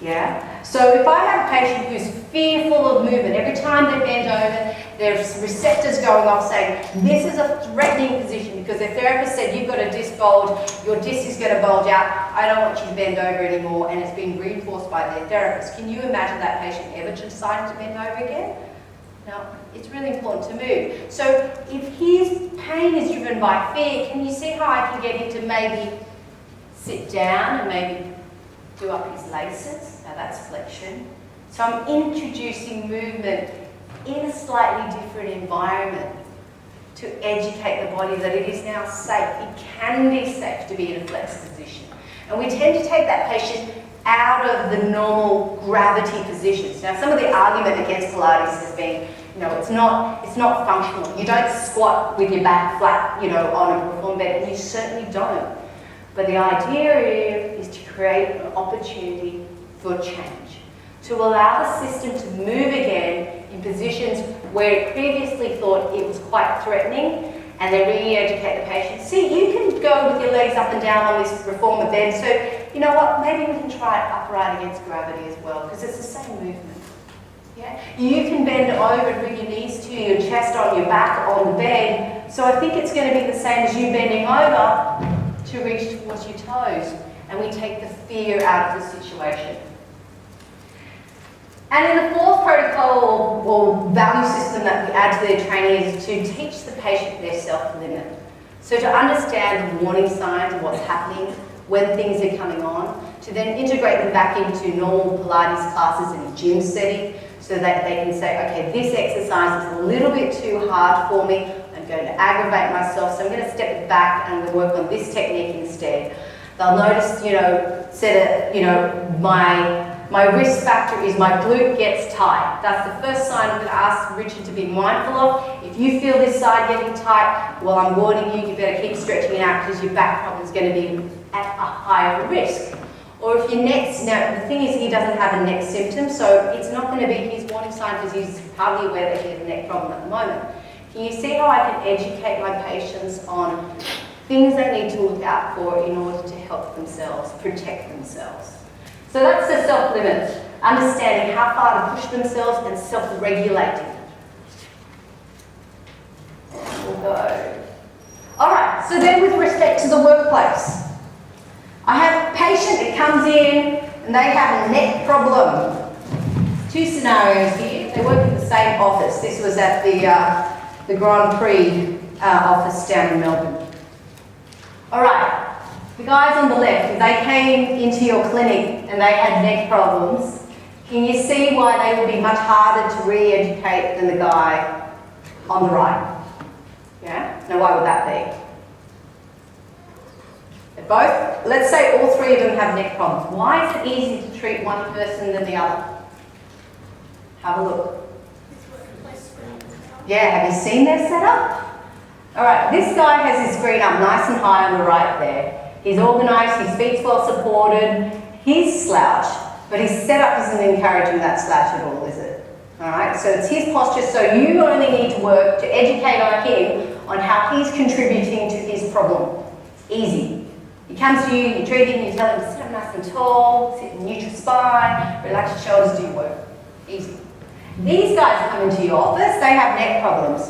Yeah? So if I have a patient who's fearful of movement, every time they bend over, there's receptors going off saying, this is a threatening position because their therapist said, you've got a disc bulge, your disc is going to bulge out, I don't want you to bend over anymore, and it's been reinforced by their therapist. Can you imagine that patient ever deciding to bend over again? No, it's really important to move. So if his pain is driven by fear, can you see how I can get him to maybe sit down and maybe do up his laces? Now that's flexion. So I'm introducing movement in a slightly different environment to educate the body that it is now safe. It can be safe to be in a flexed position. And we tend to take that patient out of the normal gravity positions. Now, some of the argument against Pilates has been, it's not functional. You don't squat with your back flat, on a reform bed, and you certainly don't. But the idea is to create an opportunity for change, to allow the system to move again in positions where it previously thought it was quite threatening, and then re-educate the patient. See, you can go with your legs up and down on this reformer bed, so you know what, maybe we can try it upright against gravity as well, because it's the same movement. Yeah? You can bend over and bring your knees to your chest on your back on the bed, so I think it's going to be the same as you bending over to reach towards your toes, and we take the fear out of the situation. And then the fourth protocol or value system that we add to their training is to teach the patient their self-limit. So to understand the warning signs of what's happening, when things are coming on, to then integrate them back into normal Pilates classes in a gym setting so that they can say, okay, this exercise is a little bit too hard for me, I'm going to aggravate myself, so I'm going to step it back and I'm going to work on this technique instead. They'll notice, my risk factor is my glute gets tight. That's the first sign I'm going to ask Richard to be mindful of. If you feel this side getting tight, well, I'm warning you, you better keep stretching it out because your back problem is going to be at a higher risk. Or if your neck's, now the thing is he doesn't have a neck symptom, so it's not going to be his warning sign because he's hardly aware that he has a neck problem at the moment. Can you see how I can educate my patients on things they need to look out for in order to help themselves, protect themselves? So that's the self-limit, understanding how far to push themselves and self-regulating. We'll go. All right, so then with respect to the workplace, I have a patient that comes in and they have a neck problem. Two scenarios here. They work in the same office. This was at the Grand Prix office down in Melbourne. All right. The guys on the left, if they came into your clinic and they had neck problems, can you see why they would be much harder to re-educate than the guy on the right? Yeah? Now why would that be? They're both, let's say all three of them have neck problems. Why is it easier to treat one person than the other? Have a look. Yeah, have you seen their setup? All right, this guy has his screen up nice and high on the right there. He's organised, his feet's well supported, he's slouched, but his setup isn't encouraging that slouch at all, is it? Alright, so it's his posture, so you only need to work to educate on him on how he's contributing to his problem. It's easy. He comes to you, you treat him, you tell him to sit up nice and tall, sit in neutral spine, relax your shoulders, do your work. Easy. These guys come into your office, they have neck problems.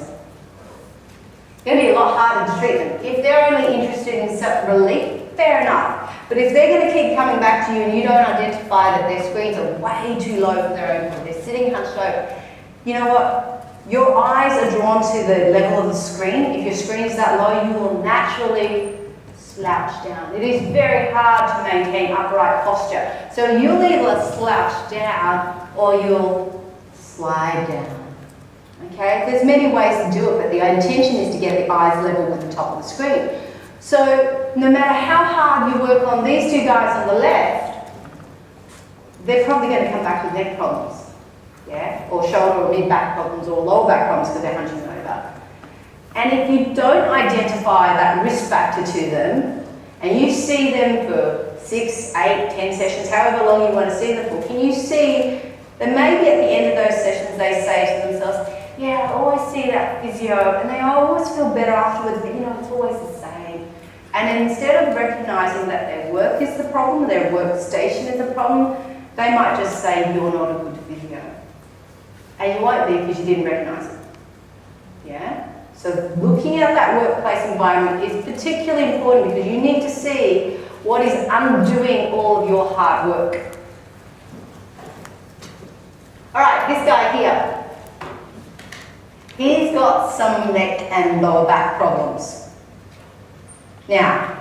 It's going to be a lot harder to treat them. If they're only interested in self-relief, fair enough. But if they're going to keep coming back to you and you don't identify that their screens are way too low for their own point, they're sitting hunched over, you know what? Your eyes are drawn to the level of the screen. If your screen is that low, you will naturally slouch down. It is very hard to maintain upright posture. So you'll either slouch down or you'll slide down. Okay? There's many ways to do it, but the intention is to get the eyes level with the top of the screen. So no matter how hard you work on these two guys on the left, they're probably going to come back with neck problems. Yeah? Or shoulder or mid-back problems or lower back problems because they're hunching over. And if you don't identify that risk factor to them, and you see them for 6, 8, 10 sessions, however long you want to see them for, can you see that maybe at the end of those sessions they say to themselves, yeah, I always see that physio, and they always feel better afterwards, but you know, it's always the same. And instead of recognising that their work is the problem, their workstation is the problem, they might just say, you're not a good physio. And you won't be because you didn't recognise it. Yeah? So looking at that workplace environment is particularly important because you need to see what is undoing all of your hard work. All right, this guy here. He's got some neck and lower back problems. Now,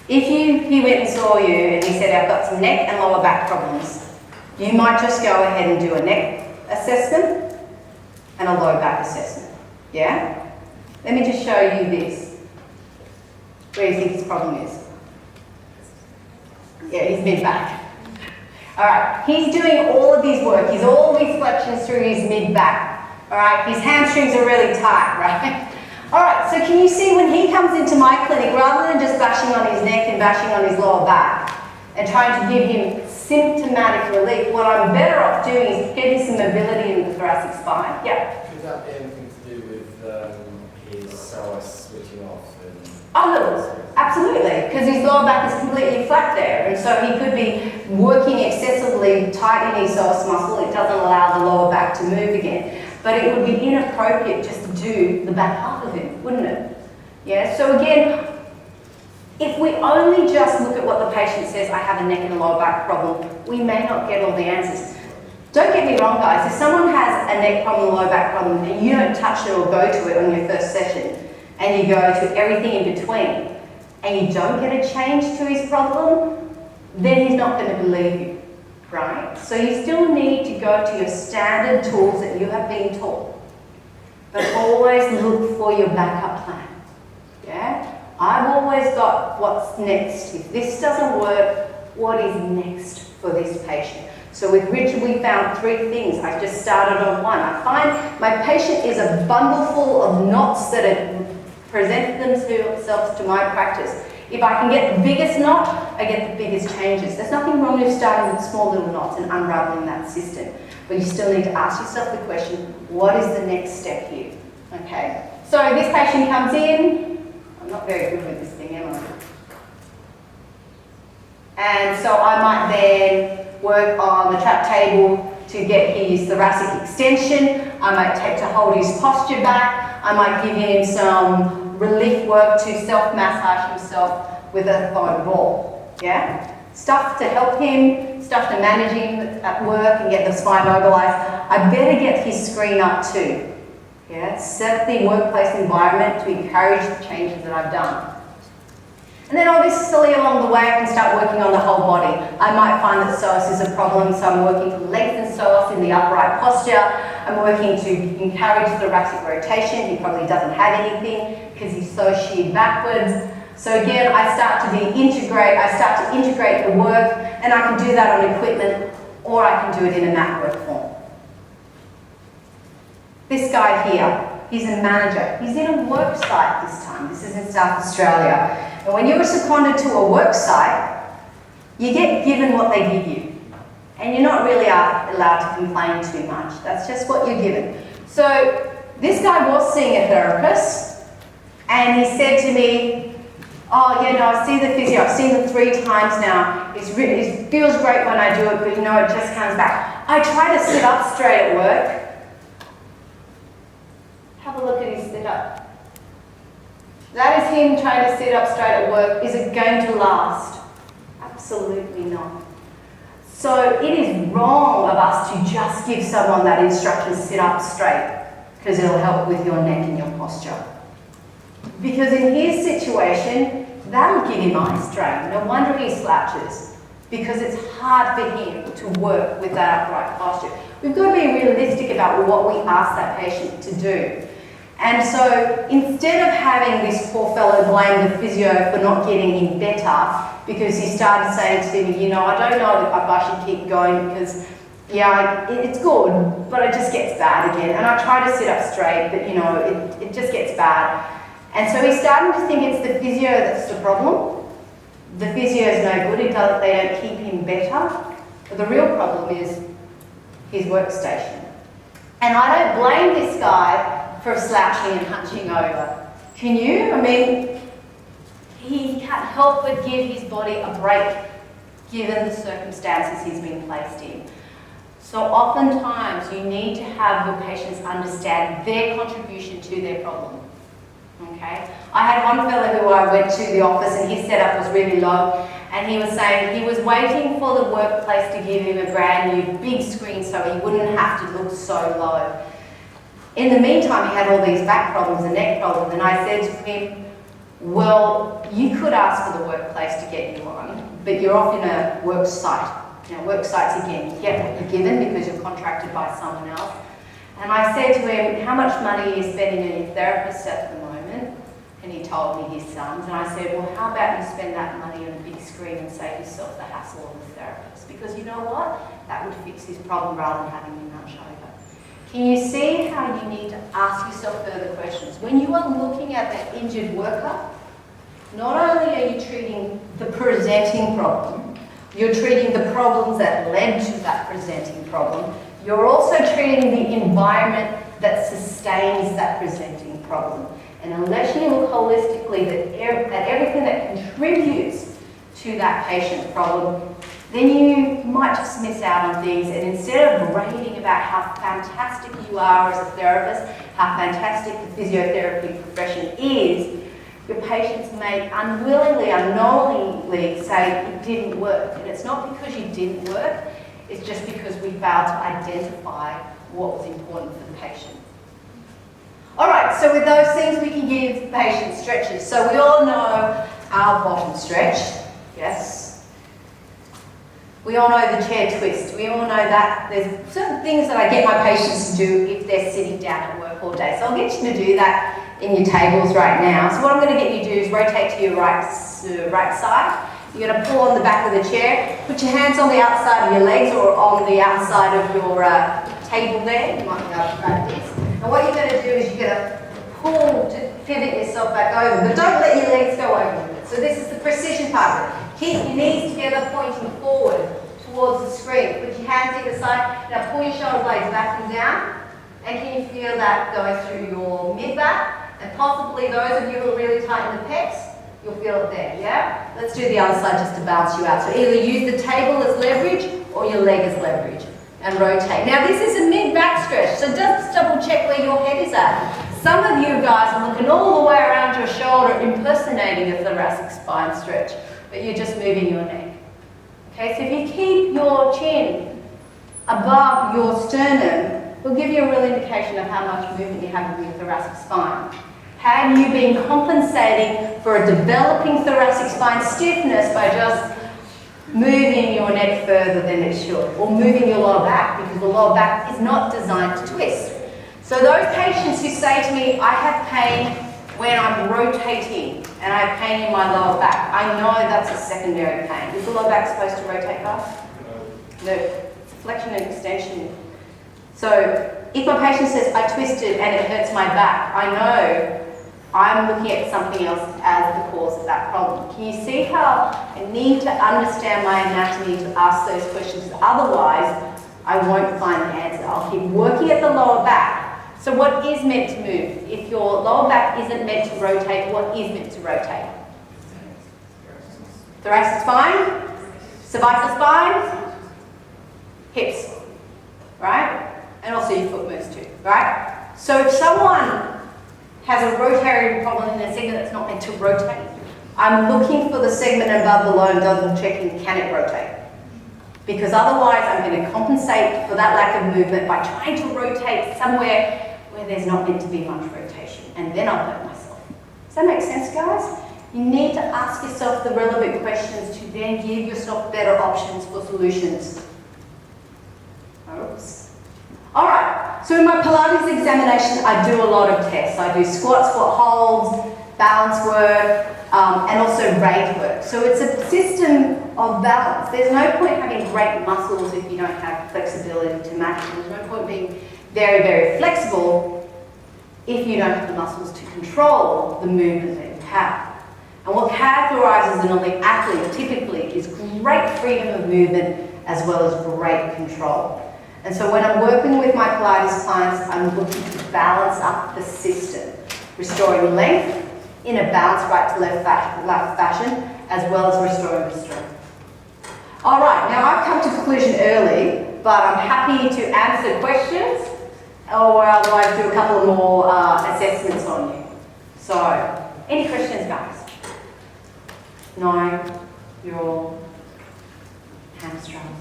if he went and saw you and he said, I've got some neck and lower back problems, you might just go ahead and do a neck assessment and a low back assessment. Yeah? Let me just show you this. Where do you think his problem is? Yeah, his mid-back. All right, he's doing all of his work. He's all these flexions through his mid-back. All right, his hamstrings are really tight, right? All right, so can you see when he comes into my clinic, rather than just bashing on his neck and bashing on his lower back and trying to give him symptomatic relief, what I'm better off doing is getting some mobility in the thoracic spine. Yeah? Could that be anything to do with his psoas switching off? Oh, no, absolutely, because his lower back is completely flat there, and so he could be working excessively, tightening his psoas muscle. It doesn't allow the lower back to move again. But it would be inappropriate just to do the back half of it, wouldn't it? Yeah, so again, if we only just look at what the patient says, I have a neck and a lower back problem, we may not get all the answers. Don't get me wrong, guys, if someone has a neck problem, low back problem, and you don't touch it or go to it on your first session, and you go to everything in between, and you don't get a change to his problem, then he's not going to believe you, right? So you still need to go to your standard tools that you have been taught, but always look for your backup plan, yeah? I've always got what's next. If this doesn't work, what is next for this patient? So with Richard, we found 3 things. I just started on 1. I find my patient is a bundle full of knots that have presented themselves to my practice. If I can get the biggest knot, I get the biggest changes. There's nothing wrong with starting with small little knots and unraveling that system. But you still need to ask yourself the question, what is the next step here? Okay, so this patient comes in. I'm not very good with this thing, am I? And so I might then work on the trap table to get his thoracic extension. I might take to hold his posture back. I might give him some relief work to self-massage himself with a foam ball. Yeah? Stuff to help him, stuff to manage him at work and get the spine mobilized. I better get his screen up too. Yeah? Set the workplace environment to encourage the changes that I've done. And then obviously along the way I can start working on the whole body. I might find that psoas is a problem, so I'm working to lengthen psoas in the upright posture. I'm working to encourage thoracic rotation. He probably doesn't have anything because he's so sheared backwards. So again, I start to integrate the work, and I can do that on equipment, or I can do it in a mat work form. This guy here, he's a manager. He's in a work site this time. This is in South Australia. And when you're seconded to a work site, you get given what they give you. And you're not really allowed to complain too much. That's just what you're given. So this guy was seeing a therapist, and he said to me, oh, yeah, no, I see the physio. I've seen them 3 times now. It feels great when I do it, but you know, it just comes back. I try to sit up straight at work. Have a look at his sit up. That is him trying to sit up straight at work. Is it going to last? Absolutely not. So it is wrong of us to just give someone that instruction, sit up straight, because it'll help with your neck and your posture. Because in his situation, that'll give him eye strain. No wonder he slouches, because it's hard for him to work with that upright posture. We've got to be realistic about what we ask that patient to do. And so instead of having this poor fellow blame the physio for not getting him better, because he started saying to me, you know, I don't know if I should keep going because, yeah, it's good, but it just gets bad again. And I try to sit up straight, but, you know, it just gets bad. And so he's starting to think it's the physio that's the problem. The physio is no good, they don't keep him better. But the real problem is his workstation. And I don't blame this guy for slouching and hunching over. Can you? I mean, he can't help but give his body a break given the circumstances he's been placed in. So oftentimes you need to have your patients understand their contribution to their problem. Okay? I had one fellow who I went to the office and his setup was really low, and he was saying he was waiting for the workplace to give him a brand new big screen so he wouldn't have to look so low. In the meantime, he had all these back problems and neck problems, and I said to him, well, you could ask for the workplace to get you one, but you're off in a work site. Now, work sites, again, you get what you're given because you're contracted by someone else. And I said to him, how much money are you spending on your therapist at the moment? And he told me his sums. And I said, well, how about you spend that money on a big screen and save yourself the hassle of the therapist? Because you know what? That would fix his problem rather than having him hunch over. Can you see how you need to ask yourself further questions? When you are looking at that injured worker, not only are you treating the presenting problem, you're treating the problems that led to that presenting problem, you're also treating the environment that sustains that presenting problem. And unless you look holistically at everything that contributes to that patient problem, then you might just miss out on things. And instead of raving about how fantastic you are as a therapist, how fantastic the physiotherapy profession is, your patients may unwillingly, unknowingly say it didn't work. And it's not because you didn't work, It's just because we failed to identify what was important for the patient. All right, so with those things, we can give patients stretches. So we all know our bottom stretch, yes. We all know the chair twist. We all know that there's certain things that I get my patients to do if they're sitting down at work all day. So I'll get you to do that in your tables right now. So what I'm going to get you to do is rotate to your right side. You're going to pull on the back of the chair. Put your hands on the outside of your legs or on the outside of your table there. You might be able to grab this. And what you're going to do is you're going to pull to pivot yourself back over, but don't let your legs go over it. So this is the precision part of it. Keep your knees together, pointing forward towards the screen. Put your hands either side. Now pull your shoulder blades back and down. And can you feel that going through your mid-back? And possibly those of you who are really tight in the pecs, you'll feel it there, yeah? Let's do the other side just to balance you out. So either use the table as leverage or your leg as leverage. And rotate. Now this is a mid-back stretch, so just double check where your head is at. Some of you guys are looking all the way around your shoulder, impersonating a thoracic spine stretch, but you're just moving your neck. Okay, so if you keep your chin above your sternum, it'll give you a real indication of how much movement you have with your thoracic spine. Have you been compensating for a developing thoracic spine stiffness by just moving your neck further than it should, or moving your lower back, because the lower back is not designed to twist? So those patients who say to me, I have pain when I'm rotating and I have pain in my lower back, I know that's a secondary pain. Is the lower back supposed to rotate, guys? No. It's flexion and extension. So if my patient says, I twisted and it hurts my back, I know I'm looking at something else as the cause of that problem. Can you see how I need to understand my anatomy to ask those questions? Otherwise, I won't find the answer. I'll keep working at the lower back. So what is meant to move? If your lower back isn't meant to rotate, what is meant to rotate? Thoracic spine, cervical spine, hips, right? And also your foot moves too, right? So if someone has a rotary problem in a segment that's not meant to rotate, I'm looking for the segment above the low and double checking, can it rotate? Because otherwise I'm going to compensate for that lack of movement by trying to rotate somewhere where there's not meant to be much rotation, and then I'll hurt myself. Does that make sense, guys? You need to ask yourself the relevant questions to then give yourself better options for solutions. Oops. All right, so in my Pilates examination, I do a lot of tests. I do squat holds, balance work, and also range work. So it's a system of balance. There's no point having great muscles if you don't have flexibility to match them. There's no point being very, very flexible if you don't have the muscles to control the movement that you have. And what characterizes an elite athlete typically is great freedom of movement as well as great control. And so when I'm working with my Pilates clients, I'm looking to balance up the system, restoring length in a balanced right to left fashion, as well as restoring the strength. All right, now I've come to conclusion early, but I'm happy to answer questions, or otherwise do a couple of more assessments on you. So, any questions, guys? No, you're all hamstrung.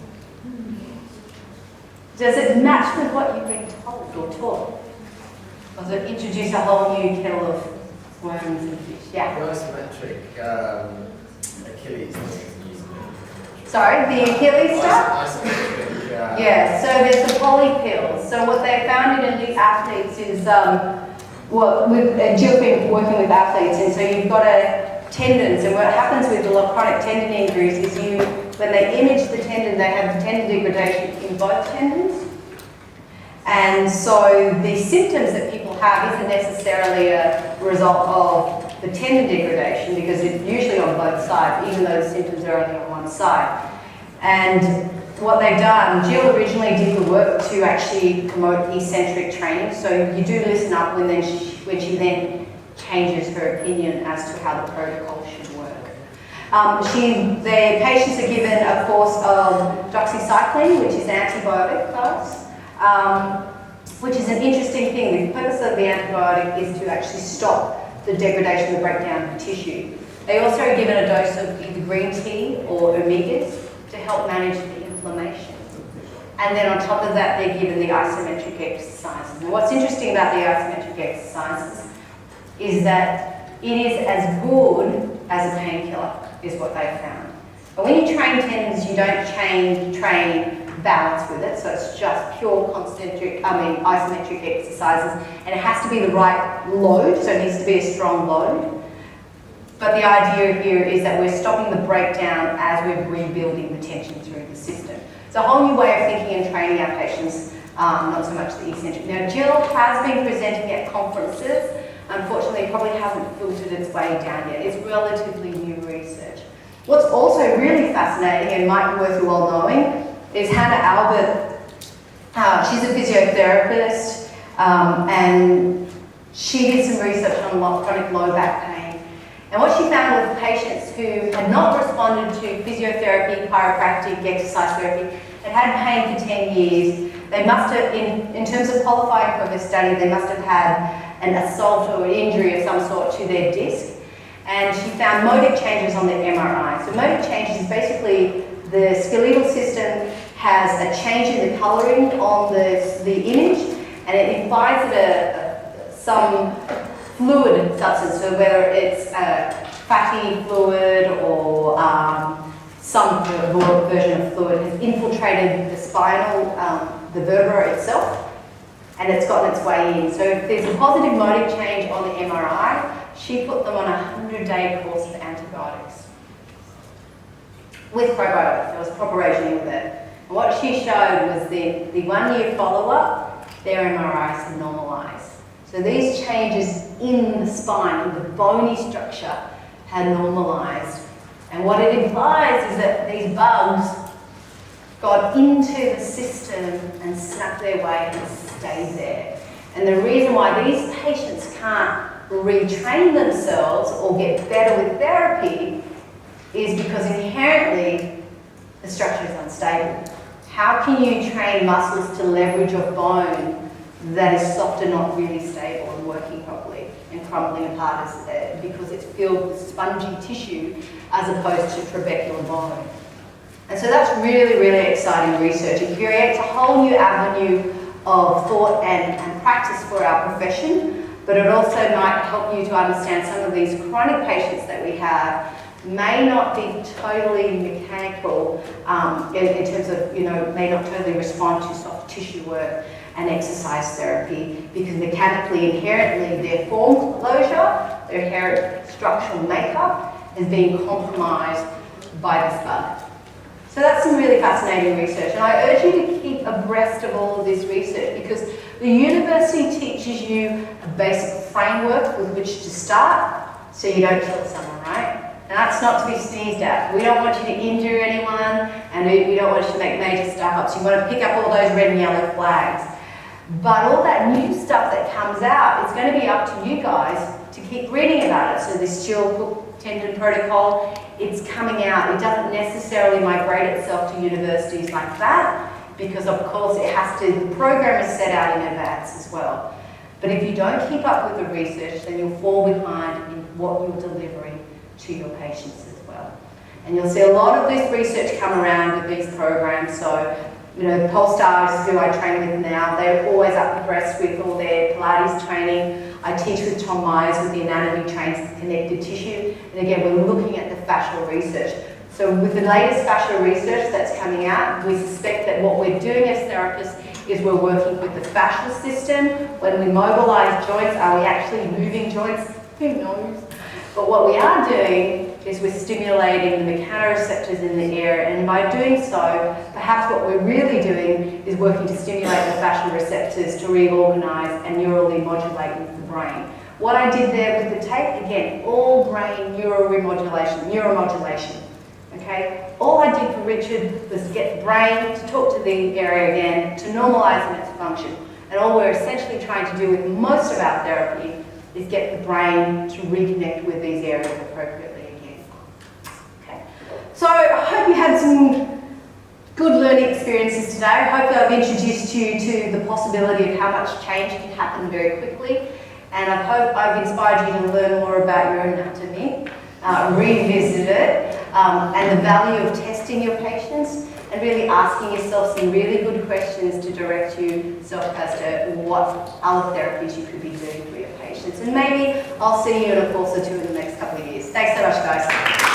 Does it match with what you've been told or taught? Or does it introduce a whole new kettle of worms and fish? Yeah. Isometric Achilles. Sorry, the Achilles stuff? Isometric. Yeah, so there's the poly pills. So what they found in elite athletes is, Jill's been working with athletes, and so you've got tendons, and what happens with a lot of chronic tendon injuries is when they image the tendon, they have tendon degradation in both tendons. And so the symptoms that people have isn't necessarily a result of the tendon degradation, because it's usually on both sides, even though the symptoms are only on one side. And what they've done, Jill originally did the work to actually promote eccentric training, so you do listen up when she then changes her opinion as to how the protocol should work. The patients are given a course of doxycycline, which is antibiotic dose, which is an interesting thing. The purpose of the antibiotic is to actually stop the degradation, the breakdown of tissue. They also are given a dose of either green tea or omegas to help manage the inflammation. And then on top of that, they're given the isometric exercises. And what's interesting about the isometric exercises is that it is as good as a painkiller, is what they found. But when you train tendons, you don't train balance with it, so it's just pure isometric exercises, and it has to be the right load, so it needs to be a strong load. But the idea here is that we're stopping the breakdown as we're rebuilding the tension through the system. It's a whole new way of thinking and training our patients, not so much the eccentric. Now, Jill has been presenting at conferences. Unfortunately, it probably hasn't filtered its way down yet. It's relatively new research. What's also really fascinating and might be worth you all knowing is Hannah Albert. She's a physiotherapist, and she did some research on chronic low back pain. And what she found with patients who had not responded to physiotherapy, chiropractic, exercise therapy, and had pain for 10 years, they must have, in terms of qualifying for this study, they must have had an assault or an injury of some sort to their disc. And she found modic changes on the MRI. So modic changes is basically the skeletal system has a change in the colouring on the image, and it implies that some fluid substance, so whether it's fatty fluid or some version of fluid, has infiltrated the spinal, the vertebra itself, and it's gotten its way in. So if there's a positive modic change on the MRI, she put them on a 100-day course of antibiotics. With probiotics, there was proper regime with it. And what she showed was the 1-year follow-up, their MRIs had normalised. So these changes in the spine, in the bony structure, had normalised. And what it implies is that these bugs got into the system and snuck their way and stayed there. And the reason why these patients can't retrain themselves or get better with therapy is because inherently the structure is unstable. How can you train muscles to leverage a bone that is soft and not really stable and working properly and crumbling apart because it's filled with spongy tissue as opposed to trabecular bone? And so that's really, really exciting research. It creates a whole new avenue of thought and practice for our profession, but it also might help you to understand some of these chronic patients that we have may not be totally mechanical in terms of, may not totally respond to soft tissue work and exercise therapy, because mechanically, inherently, their form closure, their inherent structural makeup is being compromised by this bug. So that's some really fascinating research, and I urge you to keep abreast of all of this research, because the university teaches you a basic framework with which to start so you don't kill someone, right? And that's not to be sneezed at. We don't want you to injure anyone, and we don't want you to make major stuff-ups. You want to pick up all those red and yellow flags. But all that new stuff that comes out, it's going to be up to you guys to keep reading about it. So this dual tendon protocol, it's coming out. It doesn't necessarily migrate itself to universities like that, because of course it has to, the program is set out in advance as well. But if you don't keep up with the research, then you'll fall behind in what you're delivering to your patients as well. And you'll see a lot of this research come around with these programs. So, the Polestars who I train with now, they're always up abreast with all their Pilates training. I teach with Tom Myers with the anatomy trains the connective tissue. And again, we're looking at the fascial research. So with the latest fascial research that's coming out, we suspect that what we're doing as therapists is we're working with the fascial system. When we mobilize joints, are we actually moving joints? Who knows? But what we are doing is we're stimulating the mechanoreceptors in the area, and by doing so, perhaps what we're really doing is working to stimulate the fascial receptors to reorganize and neurally modulate with the brain. What I did there with the tape, again, all brain neuromodulation, okay? All I did for Richard was get the brain to talk to the area again, to normalize its function. And all we're essentially trying to do with most of our therapy is get the brain to reconnect with these areas appropriately again. Okay. So I hope you had some good learning experiences today. I hope I've introduced you to the possibility of how much change can happen very quickly. And I hope I've inspired you to learn more about your anatomy, revisit it, and the value of testing your patients, and really asking yourself some really good questions to direct you self as to what other therapies you could be doing for your patients. And maybe I'll see you in a course or two in the next couple of years. Thanks so much, guys.